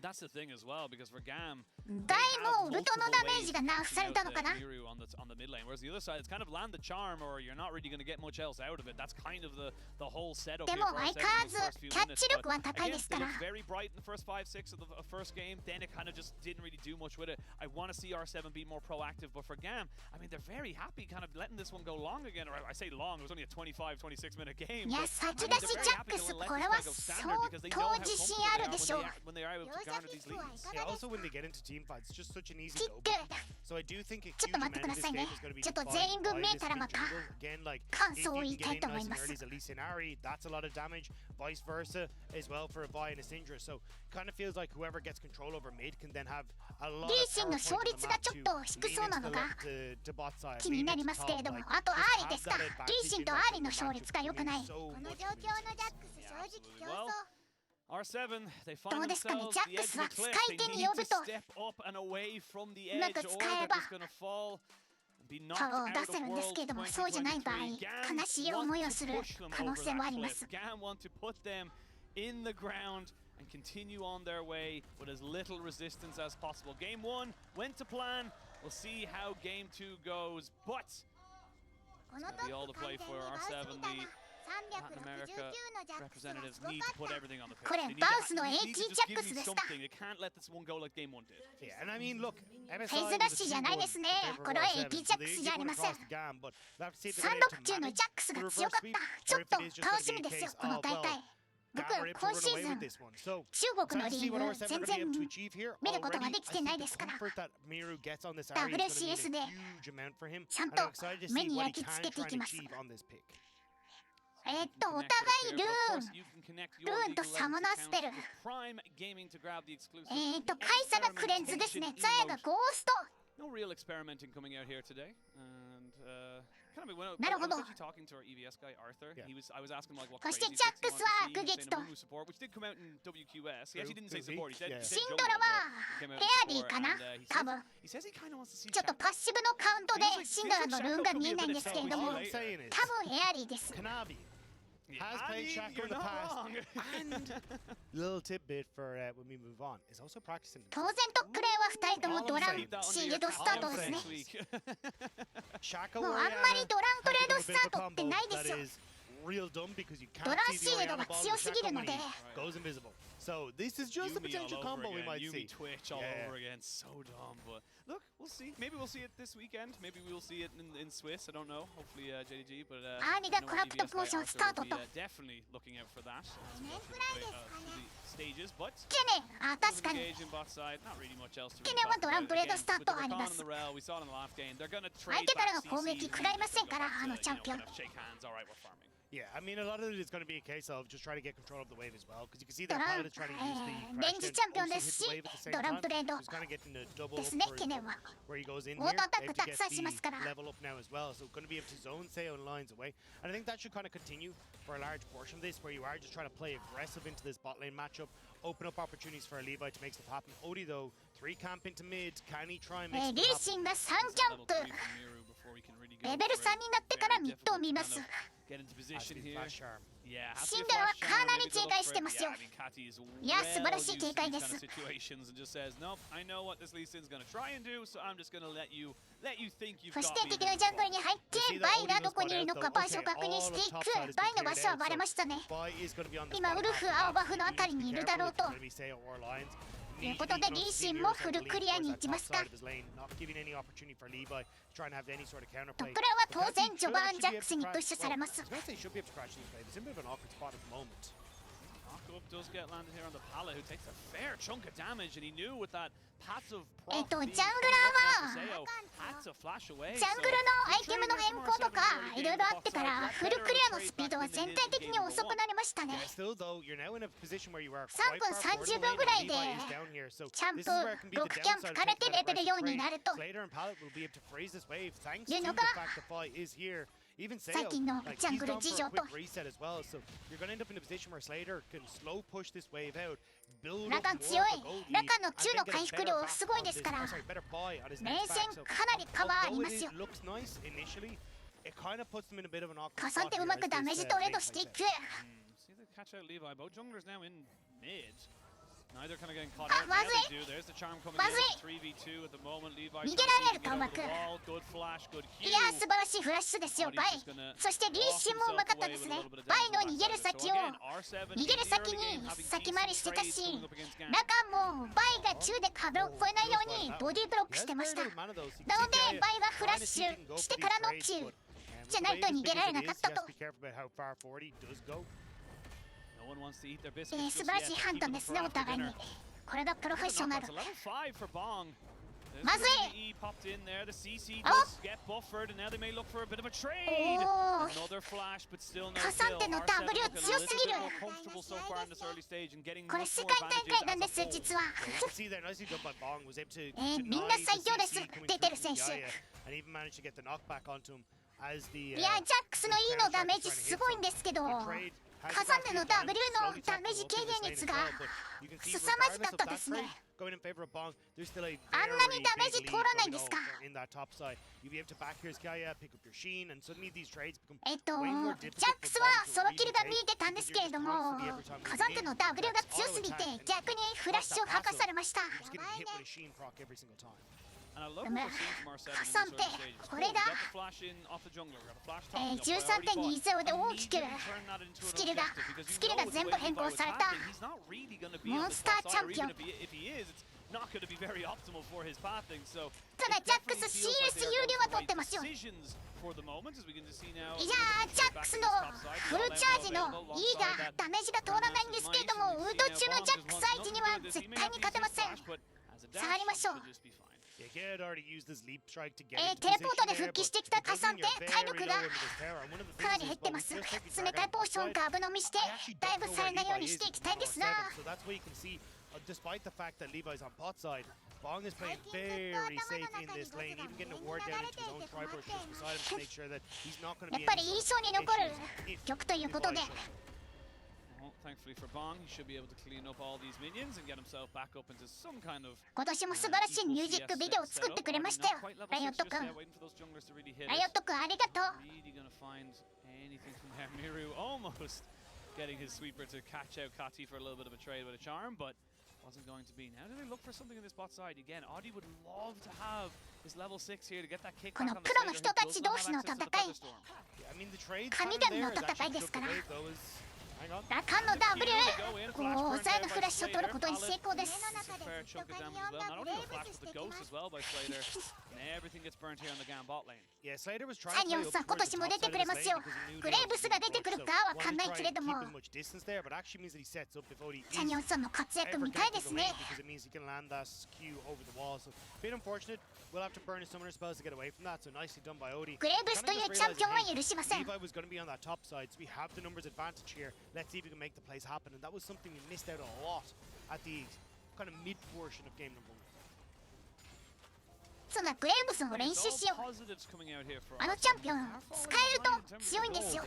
That's the thing as well, because for GAM, ダイもウルトのダメージがナーフされたのかな。 on the mid lane, whereas the other side, it's kind of land the charm, or you're not really going to get much else out of it. That's kind of the whole setup. でも相変わらずキャッチ力は高いですから。 Very bright in the first 5-6 of the first game. Then it kind of just didn't really do much with it. I want to see R7 be more proactive, but for GAM, I mean, they're very happy kind of letting this one go long again. Or I say long, it was only a 25-26 minute game. いや、先出しジャックス、これは相当自信あるでしょう。 when they are able to garner these leads. Yeah, also when they get into team fights, it's just such an easy go. So I do think a ちょっ huge と待ってく amount だ of this さい game ね。 is going to be ちょっと defined 全員分 by 見え this たらま mid た jungle. Again, like 感 if 想を you 言い can た get い in と思 nice い and ます。 early as a Lee Senari, that's a lot of damage. Vice versa as well for a Vi and a Syndra. So kind of feels like whoever gets control over mid can then have a lot リ of ーシン power の points 勝 on the 率が map ちょっ to と低 lean そうなの into が to bot side. 気に lean なり into ますけれ top. ども、 Like あとア just ーリ have ですか。 that リー advantage シン in とア that ーリの jungle 勝率が matchup 良くない。 so こ much の for 状況 these のジャックス、正直競 Well, 争。 R7, they ど find うですかね、 themselves ジャッ the ク edge ス of は the 使 cliff. い They 手に need 呼ぶ to と step up and away from the うま edge, く or 使 they're えば just going to fall and be knocked パワーを out 出 of せるんですけれども、そうじゃない場合、 Worlds2023. GAM 悲しい思いを want す to る push them 可能 over 性もあ that りま cliff. す。 GAM want to put them in the ground and continue on their way with as little resistance as possible. Game 1 went to plan. We'll see how game 2 goes, but この it's ト gonna be all ッ to プ完 play 全 for にバウス R7. みたい The な Latin America 369のジャックスは representatives すご need か to っ put た。 everything on the これ pitch. They バ need ウスの to, AT need to ジ just ャッ give クス me でした something. They can't let this one go like game 1 did. Yeah, and I mean, look, フェ MSI イズラッシュじゃないですね。これは AT ジャックスじゃありません。369のジャックスが強かった。ちょっと楽しみですよ、この大会。僕、今シーズン、中国のリーグ全然見ることができてないですから、WCS でちゃんと目に焼き付けていきます。お互いルーンとサモナースペル。カイサがクレンズですね。ザヤがゴースト。No real experimenting coming out here today, and kind of when I was actually talking to our EVS guy Arthur, I was asking like what crazy things he wanted to see, saying Mumu support, which did come out in WQS. He actually didn't say support. He said シンドラはフェアリーかな、多分。 He says he kind of wants to see. ちょっとパッシブのカウントでシンドラのルーンが見えないんですけれども、多分エアリーです。 Has played Shaka in the past, and little tidbit for when we move on is also practicing. 当然とプレーは2人ともドランシールドスタートですね。もうあんまりドラントレードスタートってないですよ。ドランシールドが強すぎるので。 So this is just a potential combo we might see. Twitch all over again, so dumb. But look, we'll see. Maybe we'll see it this weekend. Maybe we'll see it in Swiss. I don't know. Hopefully JDG. But アーニがコラプトポーションスタートと。 definitely looking out for that. Stages, but ケネ、あ、確かに。 engage in bot side. Not really much else to ケネはドラントレードスタートあります。 We saw it in the last game. They're gonna 相 trade 手からの back 攻撃 CCs 食らいませんから、あのチャンピオン。 shake hands. All right, we're farming. Yeah, I mean, a lot of it is going to be a case of just trying to get control of the wave as well, because you can see that Pilot is trying to use the レンジチャンピオンですし、ドラントレード He's kind of getting a double ですね、ケネは。 where he goes in オ here, ートアタッ able ク to たく get さんしますから the level up now as well, so going to be able to zone Seo and lines away, and I think that should kind of continue for a large portion of this, where you are just trying to play aggressive into this bot lane matchup, open up opportunities for Levi to make stuff happen. Odie though, 3 camp into mid, can he try and make リーシンが3キャンプ。レベル3になってからミッドを見ます。 Get into position here. Yeah, シンドラはかなり警戒してますよ。いや、素晴らしい警戒です。 Nope, I know what this Lee Sin's gonna try and do, so I'm just gonna let you think you've そ got して me. 敵のジャングルに入ってバイがどこにいるのか場所を確認していく。バイの場所はバレましたね。今ウルフ青バフのあたりにいるだろうと。ということでリーシンもフルクリアに行きますか。トプラは当然序盤ジャックスにプッシュされます。Does get landed here on the pallet, who takes a fair chunk of damage, and he knew with that passive ジャングラーはジャングルのアイテムの変更とかいろいろあってからフルクリアのスピードは全体的に遅くなりましたね。3分30秒ぐらいでキャンプ6キャンプからでレベル4になるというのが最近のジャングル事情と。ラカン強い。ラカンの中の回復量すごいですから、連戦かなりパワーありますよ。カサンってうまくダメージトレードしていく。まずいまずい、逃げられるかうまく。いやー素晴らしいフラッシュですよバイ。そしてリーシンもうまかったですね。バイの逃げる先を逃げる先に先回りしてたし、ラカンもバイが中で壁を越えないようにボディブロックしてました。なのでバイはフラッシュしてからの中じゃないと逃げられなかったと。素晴らしい判断ですねお互いに。これがプロフェッショナル。まずい。おっカサンテの W 強すぎる。これ世界大会なんです実は。みんな最強です。出てる選手。いやジャックスの E のダメージすごいんですけど、カサンテの W のダメージ軽減率が凄まじかったですね。あんなにダメージ通らないんですか。ジャックスはソロキルが見えてたんですけれども、カサンテの W が強すぎて逆にフラッシュを吐かされました。カサンテこれが13.20 で大きくスキルが全部変更されたモンスターチャンピオン。ただジャックス CS 有利は取ってますよ。いやージャックスのフルチャージの E がダメージが通らないんですけれども、ウード中のジャックス相手には絶対に勝てません。下がりましょう。テレポートで復帰してきたカサンテ、体力がかなり減ってます。冷たいポーションかぶ飲みしてダイブされないようにしていきたいですな。やっぱり印象に残る曲ということで。Thankfully for Bong, he should be able to clean up all these minions and get himself back up into some kind of 今年も素晴らしいミュージックビデオを作ってくれましたよ。ライオット君。ライオット君ありがとう。Really gonna find anything from there. Miru almost getting his sweeper to catch out Kati for a little bit of a trade with a charm, but wasn't going to be. Now do they look for something in this bot side again? Audi would love to have his level 6 here to get that kick back on the side. このプロの人たち同士の戦い、神々の戦いですから。ラカンの W、抑えのフラッシュを取ることに成功です。サニオンさん今年も出てくれますよ。グレーブスが出てくるかわかんないけれども、サニオンさんの活躍見たいですね。グレーブスというチャンピオンは許しません。Let's see if we can make the plays happen, and that was something we missed out a lot at the kind of mid portion of game number 1. そんなグレーブスの練習しよう。あのチャンピオン使えると強いんですよ。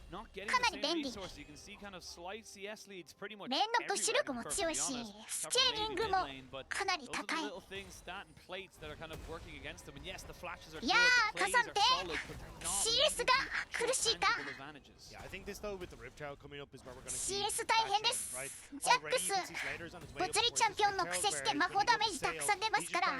かなり便利。連のプッシュ力も強いし、スケーリングもかなり高い。いやー、カサンテ CS が苦しいか。CS 大変です。ジャックス物理チャンピオンのくせして魔法ダメージたくさん出ますから、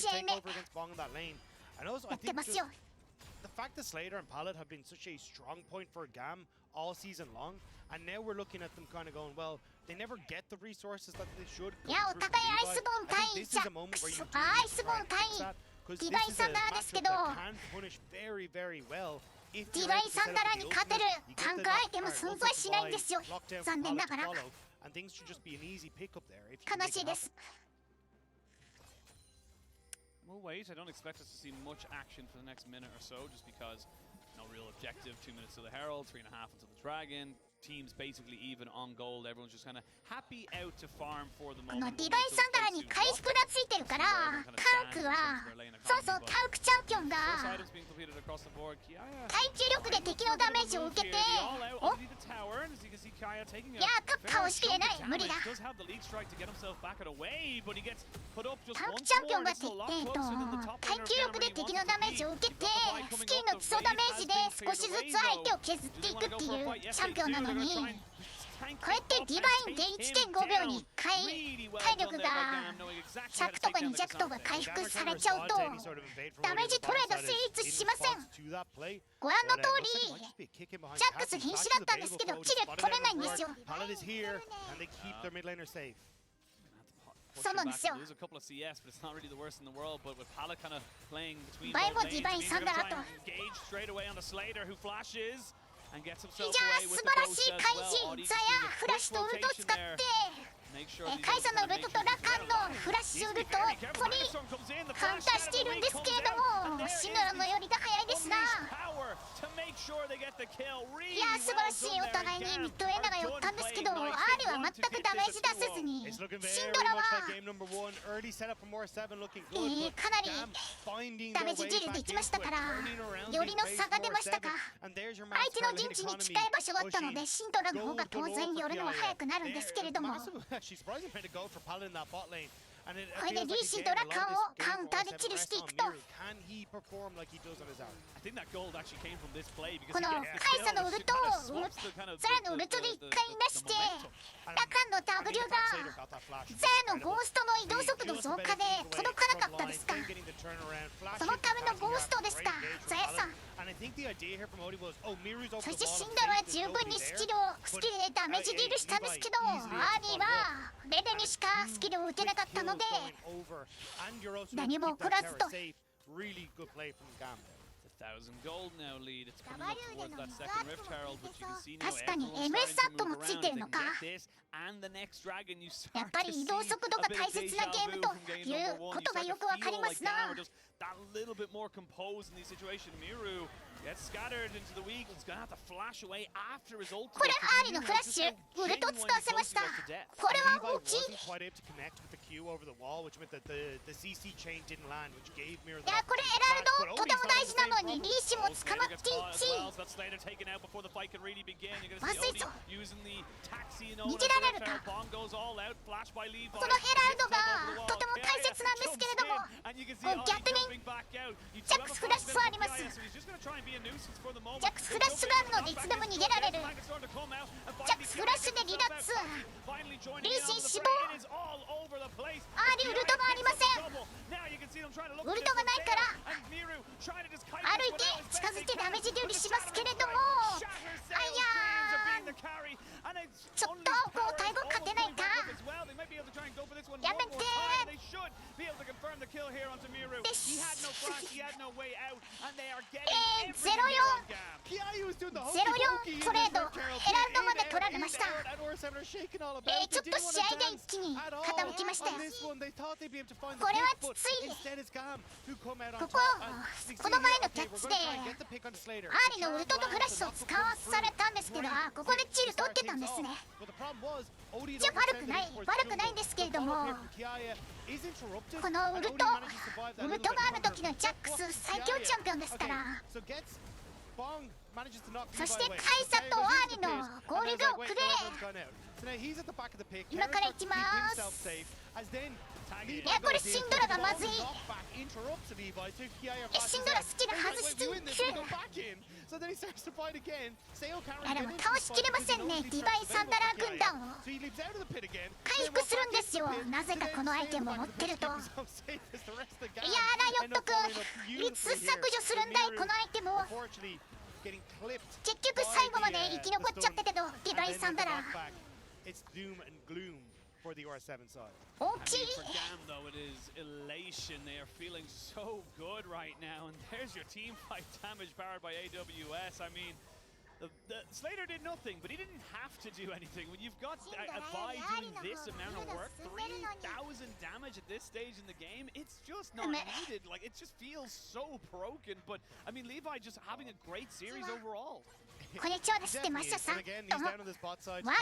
試合目 やってますよ。 The fact that Slater and Pallet have been such a strong point for GAM all season long, and now we're looking at them kind of going, well, they never get the resources that they should. いや、お互いアイスボーン対ジャックス、アイスボーン対ディバイサンダーですけど、ディバイサンダーに勝てるタンクアイテム存在しないんですよ。残念ながら。悲しいです。 We'll wait. I don't expect us to see much action for the next minute or so, just because No real objective. 2 minutes to the Herald, 3.5 until the Dragon. Teams basically even on gold. Everyone's just kind of happy out to farm for the この moment. ディバイサンダラに回復がついてるからタンクはそうそうタンクチャンピオンが Items being completed across the board. Kiaya 耐久力で敵のダメージを受けて all out お underneath the tower, and as you can see, Kiaya taking a いやカッカをしきれない fair 無理だ damage. Does have the lead strike to get himself back and away, but he gets put up just タンク once チャンピオ more. ンが It's a lock 耐 close within the top 耐 laner 久 of 力で Gamma. 敵のダメージを受けてスキルの基礎ダメージで少しずつ相手を削っていくっていうチャンピオンなのにこうやってディバインで 1.5 秒に1回体力が100とか200とか回復されちゃうとダメージトレード成立しません。ご覧の通りジャックス瀕死だったんですけどキル取れないんですよ。そうなんですよ。バイもディバインサンダラといやー素晴らしい開示ザヤフラッシュとウルトを使ってカイザのウルトとラカンのフラッシュウルトを取りカウンターしているんですけれどもシヌラのよりが早いですな。いやー素晴らしいお互いにミッドエナが寄ったんですけどアーリは全くダメージ出せずにシンドラはかなりダメージディルでいきましたからよりの差が出ましたが相手の陣地に近い場所だったのでシンドラの方が当然寄るのは早くなるんですけれどもこれでリーシーとラカンをカウンターでキルしていくとこのカイサのウルトをザヤのウルトで1回出してラカンの W がザヤのゴーストの移動速度増加で届かなかったですか。そのためのゴーストですかザヤさん。そしてシンドラは十分にスキルでダメージディールしたんですけどアーリーはレベにしかスキルを打てなかったので何も起こらずと。確かに MS アットもついてるのか。やっぱり移動速度が大切なゲームということがよくわかりますな。これアーリのフラッシュウルトを使わせました。これは大きい。いやこれエラルドとても大事なのにリーシも捕まっていちまずいぞ逃げられるか。このヘラルドがとても大切なんですけれども逆にジャックスフラッシュはあります。ジャックスフラッシュがあるのでいつでも逃げられる。ジャックスフラッシュで離脱リーシン死亡アーリウルトがありません。ウルトがないから歩いて近づいてダメージデューリしますけれどもあいやーちょっと交代後勝てないかやめて04トレードヘラルドまで取られました。ちょっと試合で一気に傾きましたよ。これはきつい。この前のキャッチでアーリのウルトとフラッシュを使わされたんですけどここでチル取ってたんですね。じゃ悪くないんですけれどもこのウルトがある時のジャックス最強チャンピオンですから。そしてカイサとアーリの合流が遅れ今から行きます。いやこれシンドラがまずい。シンドラスキル外していく。でも倒しきれませんねディバインサンダラー軍団を。回復するんですよなぜかこのアイテムを持ってると。いやーライオット君いつ削除するんだいこのアイテムを。結局最後まで生き残っちゃったけどディバインサンダラー大きい。Slater did nothing, but he didn't have to do anything. When you've got a Vi doing this amount of work, 3,000 damage at this stage in the game, it's just not needed. Like, it just feels so broken. But, I mean, Levi just having a great series overall. こんにちはです。マッシャさん。どうも。ワー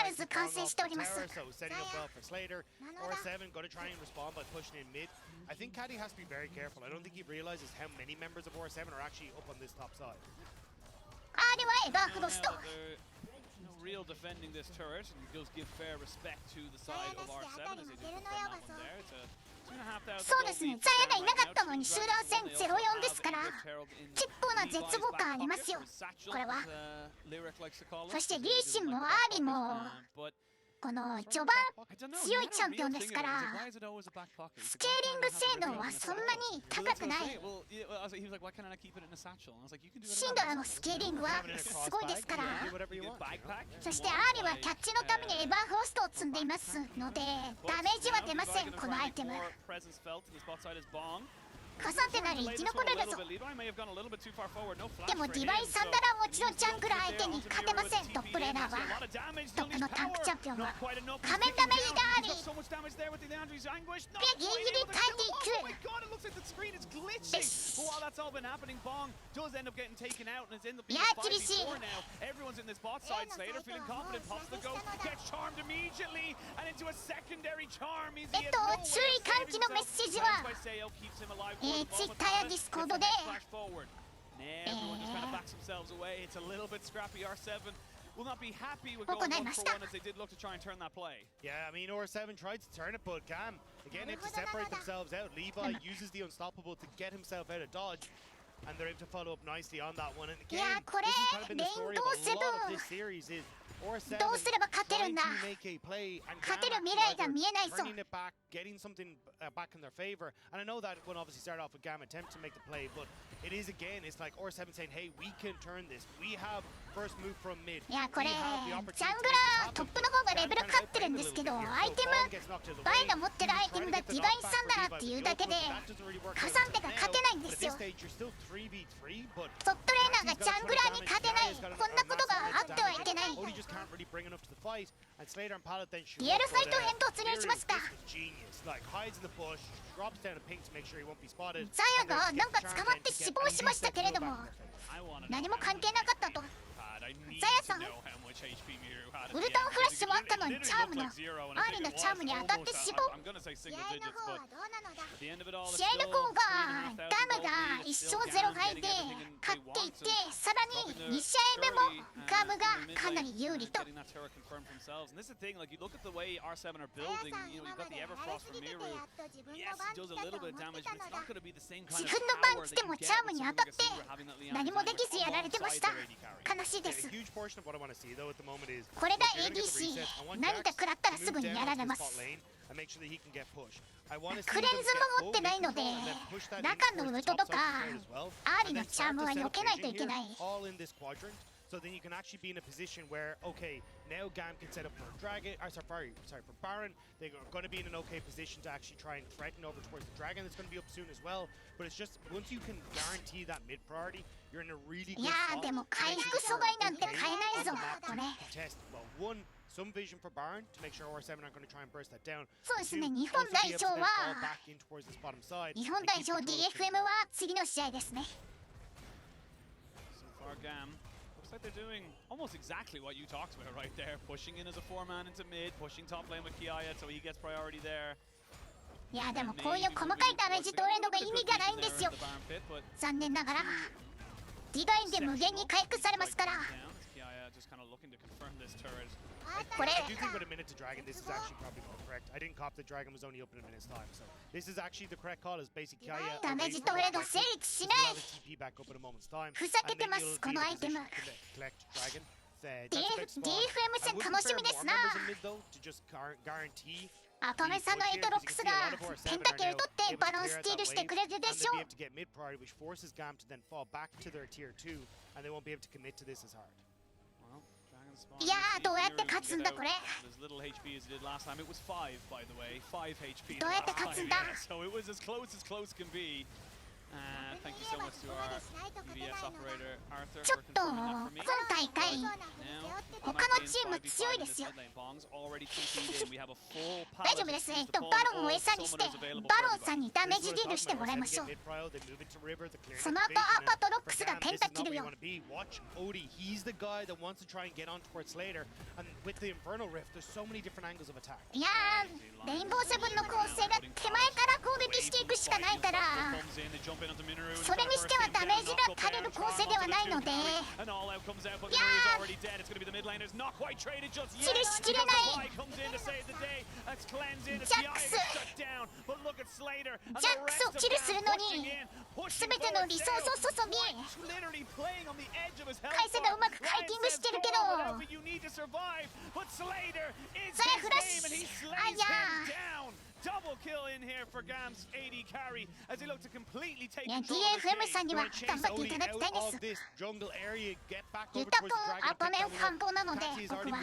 ルズ観戦しております。setting up well for Slater. R7 going to try and respond by pushing in mid. I think Caddy has to be very careful. I don't think he realizes how many members of R7 are actually up on this top side. あれはエバーフロスト。 No real defending this turret, and he goes give fair respect to the side of R7 as they do confirm that one there. It's a 2,500. そうですね。ザヤがいなかったのに集団戦0-4ですから、結構な絶望感ありますよ。これは。そしてリーシンもアーリも。この序盤強いチャンピオンですから、スケーリング性能はそんなに高くない。シンドラのスケーリングはすごいですから、そしてアーリはキャッチのためにエバーフロストを積んでいますので、ダメージは出ません、このアイテム。カサンテなり生き残れるぞ。でもディバイサンダラはもちろんジャングル相手に勝てません。トップレーナーはトップのタンクチャンピオンは仮面ダメージがあり、でギリギリ耐えていく。よし。いや厳しい。注意喚起のメッセージはツイッターやディスコードで行いました。 Yeah, I mean, R7 tried to turn it, but GAM again able to separate themselves out. Levi uses the unstoppable to get himself out of dodge, and they're able to follow up nicely on that one. And again, this has kind of been the story of a lot of this series is R7 どうすれば勝てるんだ。 trying to make a play and 勝てる未来が見えないぞ。 turning it back, getting something back in their favor. And I know that one obviously started off with GAM attempt to make the play, but it is again, it's like R7 saying, hey, we can turn this. We have first move from mid. いやこれジャングラートップの方がレベル勝ってるんですけど、アイテムバイが持ってるアイテムがディバインサンダラっていうだけでカサンテが勝てないんですよ。トップレーナーがジャングラーに勝てない、こんなことがあってはいけない。 リアルファイト編突入しました。ザヤがなんか捕まって死亡しましたけれども、何も関係なかったと。ザヤさん、ウルタンフラッシュもあったのにチャームのアーリのチャームに当たって死亡。試合の方はどうなのだ。試合の方がガムが1勝0敗で勝っていて、さらに2試合目もガムがかなり有利と。 自分の番来てもチャームに当たって何もできずやられてました。悲しいです。これが ADC、 何か食らったらすぐにやられます。クレンズも持ってないので、中のウルトとかアーリのチャームは避けないといけない。 So then you can actually be in a position where, okay, now GAM can set up for Dragon, sorry, for Baron. They're going to be in an okay position to actually try and threaten over towards the Dragon. That's going to be up soon as well. But it's just, once you can guarantee that mid priority, you're in a really good spot. でも回復阻害なんて買えないぞ、これ。 Test, well, one, some vision for Baron to make sure R7 aren't going to try and burst that down. そうですね、日本代表は日本代表 DFM は次の試合ですね。 Looks like they're doing almost exactly what you talked about right there, pushing in as a 4-man into mid, pushing top lane with Kiaya, so he gets priority there. いやでもこういう細かいダメージトレードが意味がないんですよ。残念ながらディバインで無限に回復されますから。これ I do think with a minute to Dragon, this is actually probably more correct. I didn't cop the Dragon was only open in a minute's time, so this is actually the correct call. Is basically Kiaya ダメージトレード成立しない。ふざけてます、このアイテム。DFM 戦楽しみですな。アトメさんのエイトロックスがペンタキル取ってバランススティールしてくれるでしょう。いやー、どうやって勝つんだこれ。どうやって勝つんだ。Thank you so much to our VS operator Arthur ちょ for っと confirming 今 that for me. 大会 Now, 他のチーム強いですよ。 Bongs already 2 in. We have a full 大丈夫です。バロンを餌にしてバロンさんにダメージディールしてもらいましょう。その後アーパとロックスがペンタ切るよ。 Watch Odie. He's the guy that wants to try and get on towards Slater. And with the Infernal Rift, there's so many different angles of attack. いやー、レインボーセブンの構成が手前から攻撃していくしかないから、それにしてはダメージが足りる構成ではないので、いやー、チリしきれない。ジャックスをキルするのに全てのリソースを注ぎ、カイセがうまくカイティングしてるけど、それフラッシュ、あいやー。 Double kill in here for GAM's AD carry as they look to completely take いや control of DFM this さんには game. 頑張っていただきたいです。ユタ君アポメンファンボなので、僕は。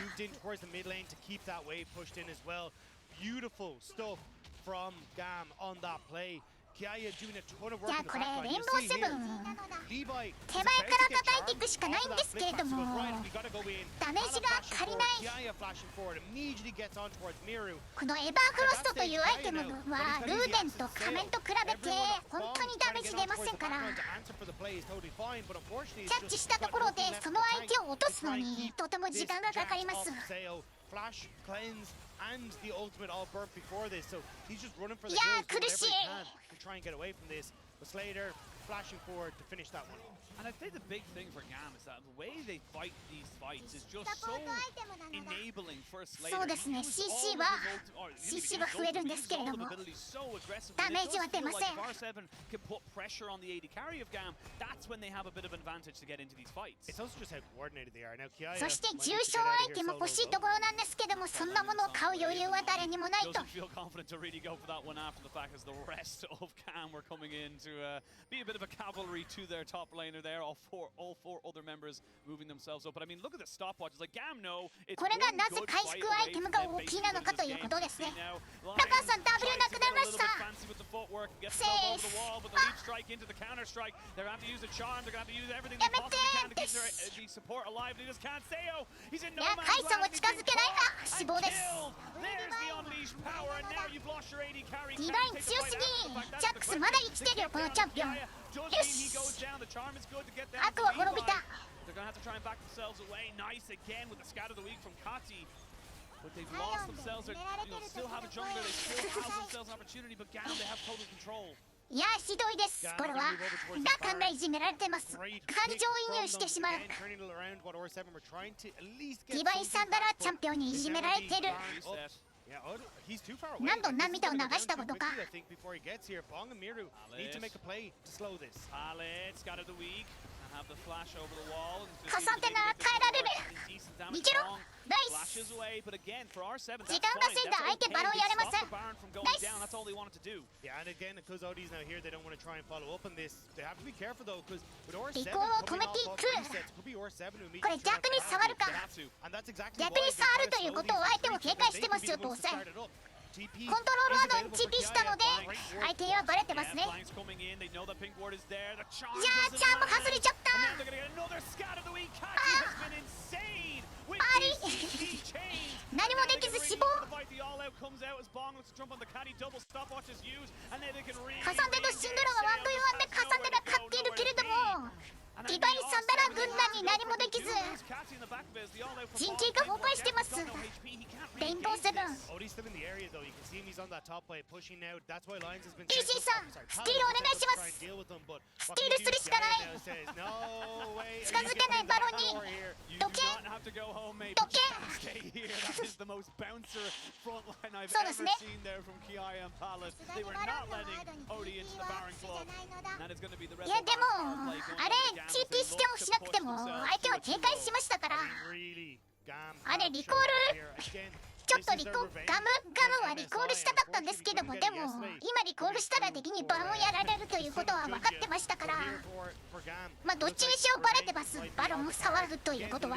Beautiful stuff from GAM on that play. Kiaya doing a ton of work いや in the これ backline. レイン You ボー see セブ him. ン Levi 手前から叩いていくしかないんですけれども、ダメージが足りない。 Kiaya flashing forward immediately gets on towards Miru. このエバーフロストというアイテムはルーデンと仮面と比べて本当にダメージ出ませんから、キャッチしたところでその相手を落とすのにとても時間がかかります。 Flash, cleanse, and the ultimate all burnt before this, so he's just running for the Yeah, hills whenever he苦しい。 can to try and get away from this. But Slater flashing forward to finish that one. And I'd say the big thing for GAM is that the way they fight these fights is just so enabling for Slater. そうですね、CC は CC は増えるんですけれども、ダメージは出ません。 R7 can put pressure on the AD carry of GAM. That's when they have a bit of advantage to get into these fights. It's also just how coordinated they are. Now, Kiaya そして重傷アイテム欲しいところなんですけども、そんなものを買う余裕は誰にもないと。 Doesn't feel confident to really go for that one after the fact as the rest of GAM were coming in to be a bit of a cavalry to their top laner there. All four other members moving themselves up. But I mean, look at the stopwatches. Like GAM know it's これがなぜ回復アイテムが大きいなのかということですね。高橋さん W なくなりました。セーフ。やめてーです。いや、カイさんを近づけないか。死亡です。ディバイン強すぎ。ジャックスまだ生きてるよこのチャンピオン。よし。あとは滅びた。 They're going to have to try and back themselves away. Nice again with the scout of the week from Kati. But they've lost themselves. They still have a jungler. They still have themselves an opportunity. But GAM, they have total control. いやひどいです。これはガカンがいじめられてます。感情移入してしまう。ディバインサンダラチャンピオンにいじめられてる。何度涙を流したことか。 カサンテナ耐えられる。逃げろ。ナイス。時間稼いだ相手バロンやれません。ナイス。 リコーを止めていく。これ逆に触るか。逆に触るということを相手も警戒してますよ当然。 コントロールワードに TP したので相手にはバレてますね。いやーチャーム外れちゃった。あり何もできず死亡。カサンデとシンドラは1v1でカサンデが勝っているけれども、ディバインサンダラ軍団に何もできず陣形が崩壊してます。レインボーセブン PC さんスティールお願いします。スティールするしかない。近づけないバロンにどけどけ。そうですね。いやでもあれ TP してもしなくても相手は警戒しましたから。あれリコールちょっとガムはリコールしたかったんですけども、でも今リコールしたら敵にバロンやられるということは分かってましたから、まあどっちにしろバレてます。バロンを触るということは。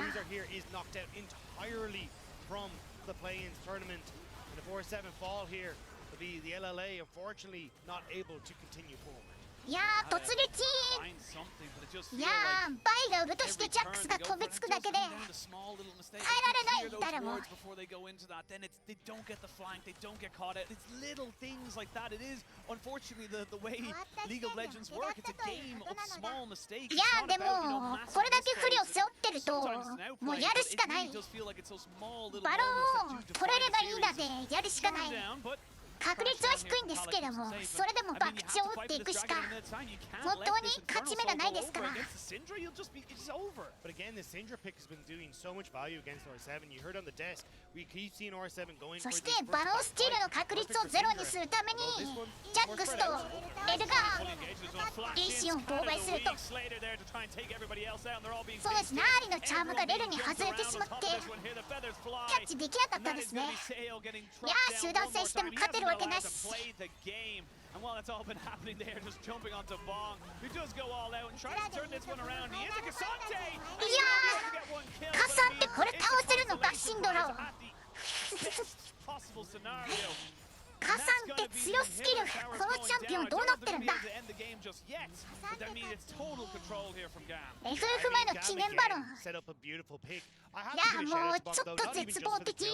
いいやー突撃。いやーバイがウルトしてジャックスが飛びつくだけで耐えられない誰も。いやーでもこれだけ不利を背負ってるともうやるしかない。バロンを取れればいいだでやるしかない。確率は低いんですけども、それでも博打を打っていくしか本当に勝ち目がないですから。 But again, the Syndra pick has been doing so much value against R7. You heard on the desk, we keep seeing R7 going そ for し these てバロンスチールの確率をゼロにするためにジャックスとエルがリーシンを妨害すると、そうですね、アーリのチャームがレルに外れてしまってキャッチできなかったですね。いやー集団戦しても勝てるわけなし。 And while that's all been happening, they are just jumping onto Bong, who does go all out and tries to turn this one around. He is a Cassante! いやーカサってこれ倒せるのかシンドラを。カサンって強すぎる。このチャンピオンどうなってるんだ。 FF 前の記念バロン。いやもうちょっと絶望的。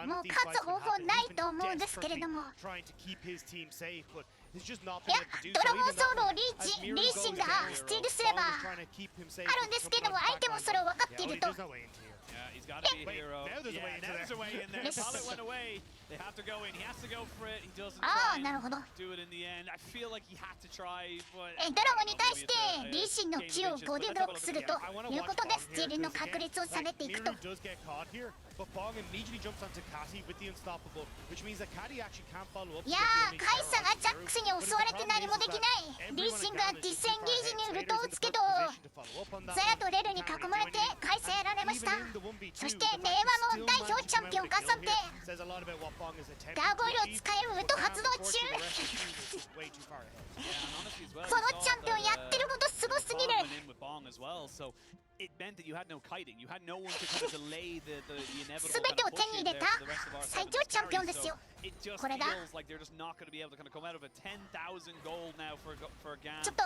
もう勝つ方法ないと思うんですけれども。いやドラゴンソウルをリーシンがスティールすればあるんですけども、相手もそれを分かっていると。 Yeah, he's got to be a hero. Yeah, there's a way in there. Pilot went away. They have to go in. He has to go for it. He doesn't try and do it in the end. I feel like he had to try, but ドラゴンに対してリーシンの Q をボディブロックするということでスティールの確率を下げていくと。 But Bong immediately jumps onto Catty with the unstoppable, which means that Catty actually can't follow up. いやーカイサがジャックスに襲われて何もできない。リーシンがディスエンゲージにウルトを打つけどザヤとレルに囲まれてカイサやられました。そして令和の代表チャンピオンカサンテガーゴイルを使えるウルト発動中。このチャンピオンやってることすごすぎる。 It meant that you had no kiting. You had no one to kind of delay the inevitable. 全てを手に入れた最強チャンピオンですよ。これが。 Like they're just not going to be able to kind of come out of it. 10,000 gold now for GAM. ちょっと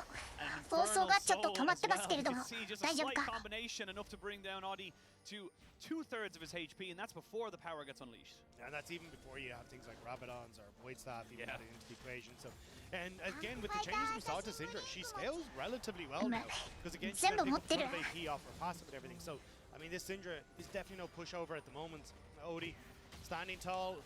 放送がちょっと止まってますけれども大丈夫か。 Combination enough to bring down Audi to 2/3 of his HP, and that's before the power gets unleashed. And that's even before you have things like Rabadons or VOICEVOX even added into the equation. So, and again with the changes we saw to Syndra, she scales relatively well now because again she's gonna pick up a ton of AP off her passive and everything. So, I mean, this Syndra is definitely no pushover at the moment. Odie standing tall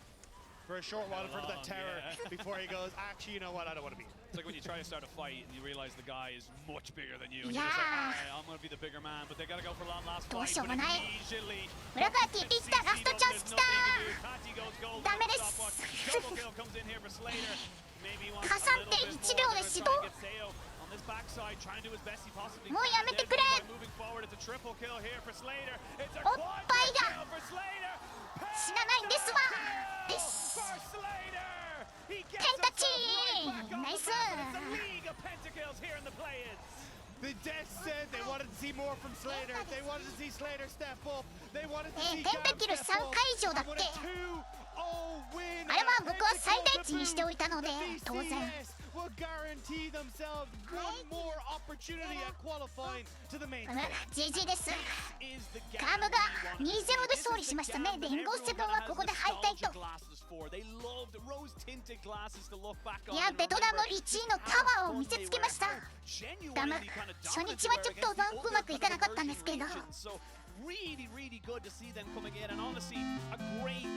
for a short while in front of that tower before he goes, actually, you know what, I don't want to be. It's like when you try to start a fight and you realize the guy is much bigger than you. And you're just like, I'm going to be the bigger man, but they got to go for long last fight. But immediately, 裏側 TP 来たラストチャンス来た。ダメです。カサンテ1秒で死亡。もうやめてくれ。おっぱいが死なないんですわ。です。ペンタチーナイス。 The desk said they wanted to see more from Slater. They wanted to see Slater step up. They wanted to see ペンタキル3回以上だって。あれは僕は最大値にしておいたので当然。 will guarantee themselves one more opportunity at qualifying to the main stage. GG です。ガムが 2-0 で勝利しましたね。連合セブンはここで敗退と。いや、ベトナム1位のパワーを見せつけました。ガム、初日はちょっとうまくいかなかったんですけど。Really good to see them coming in, and honestly, a great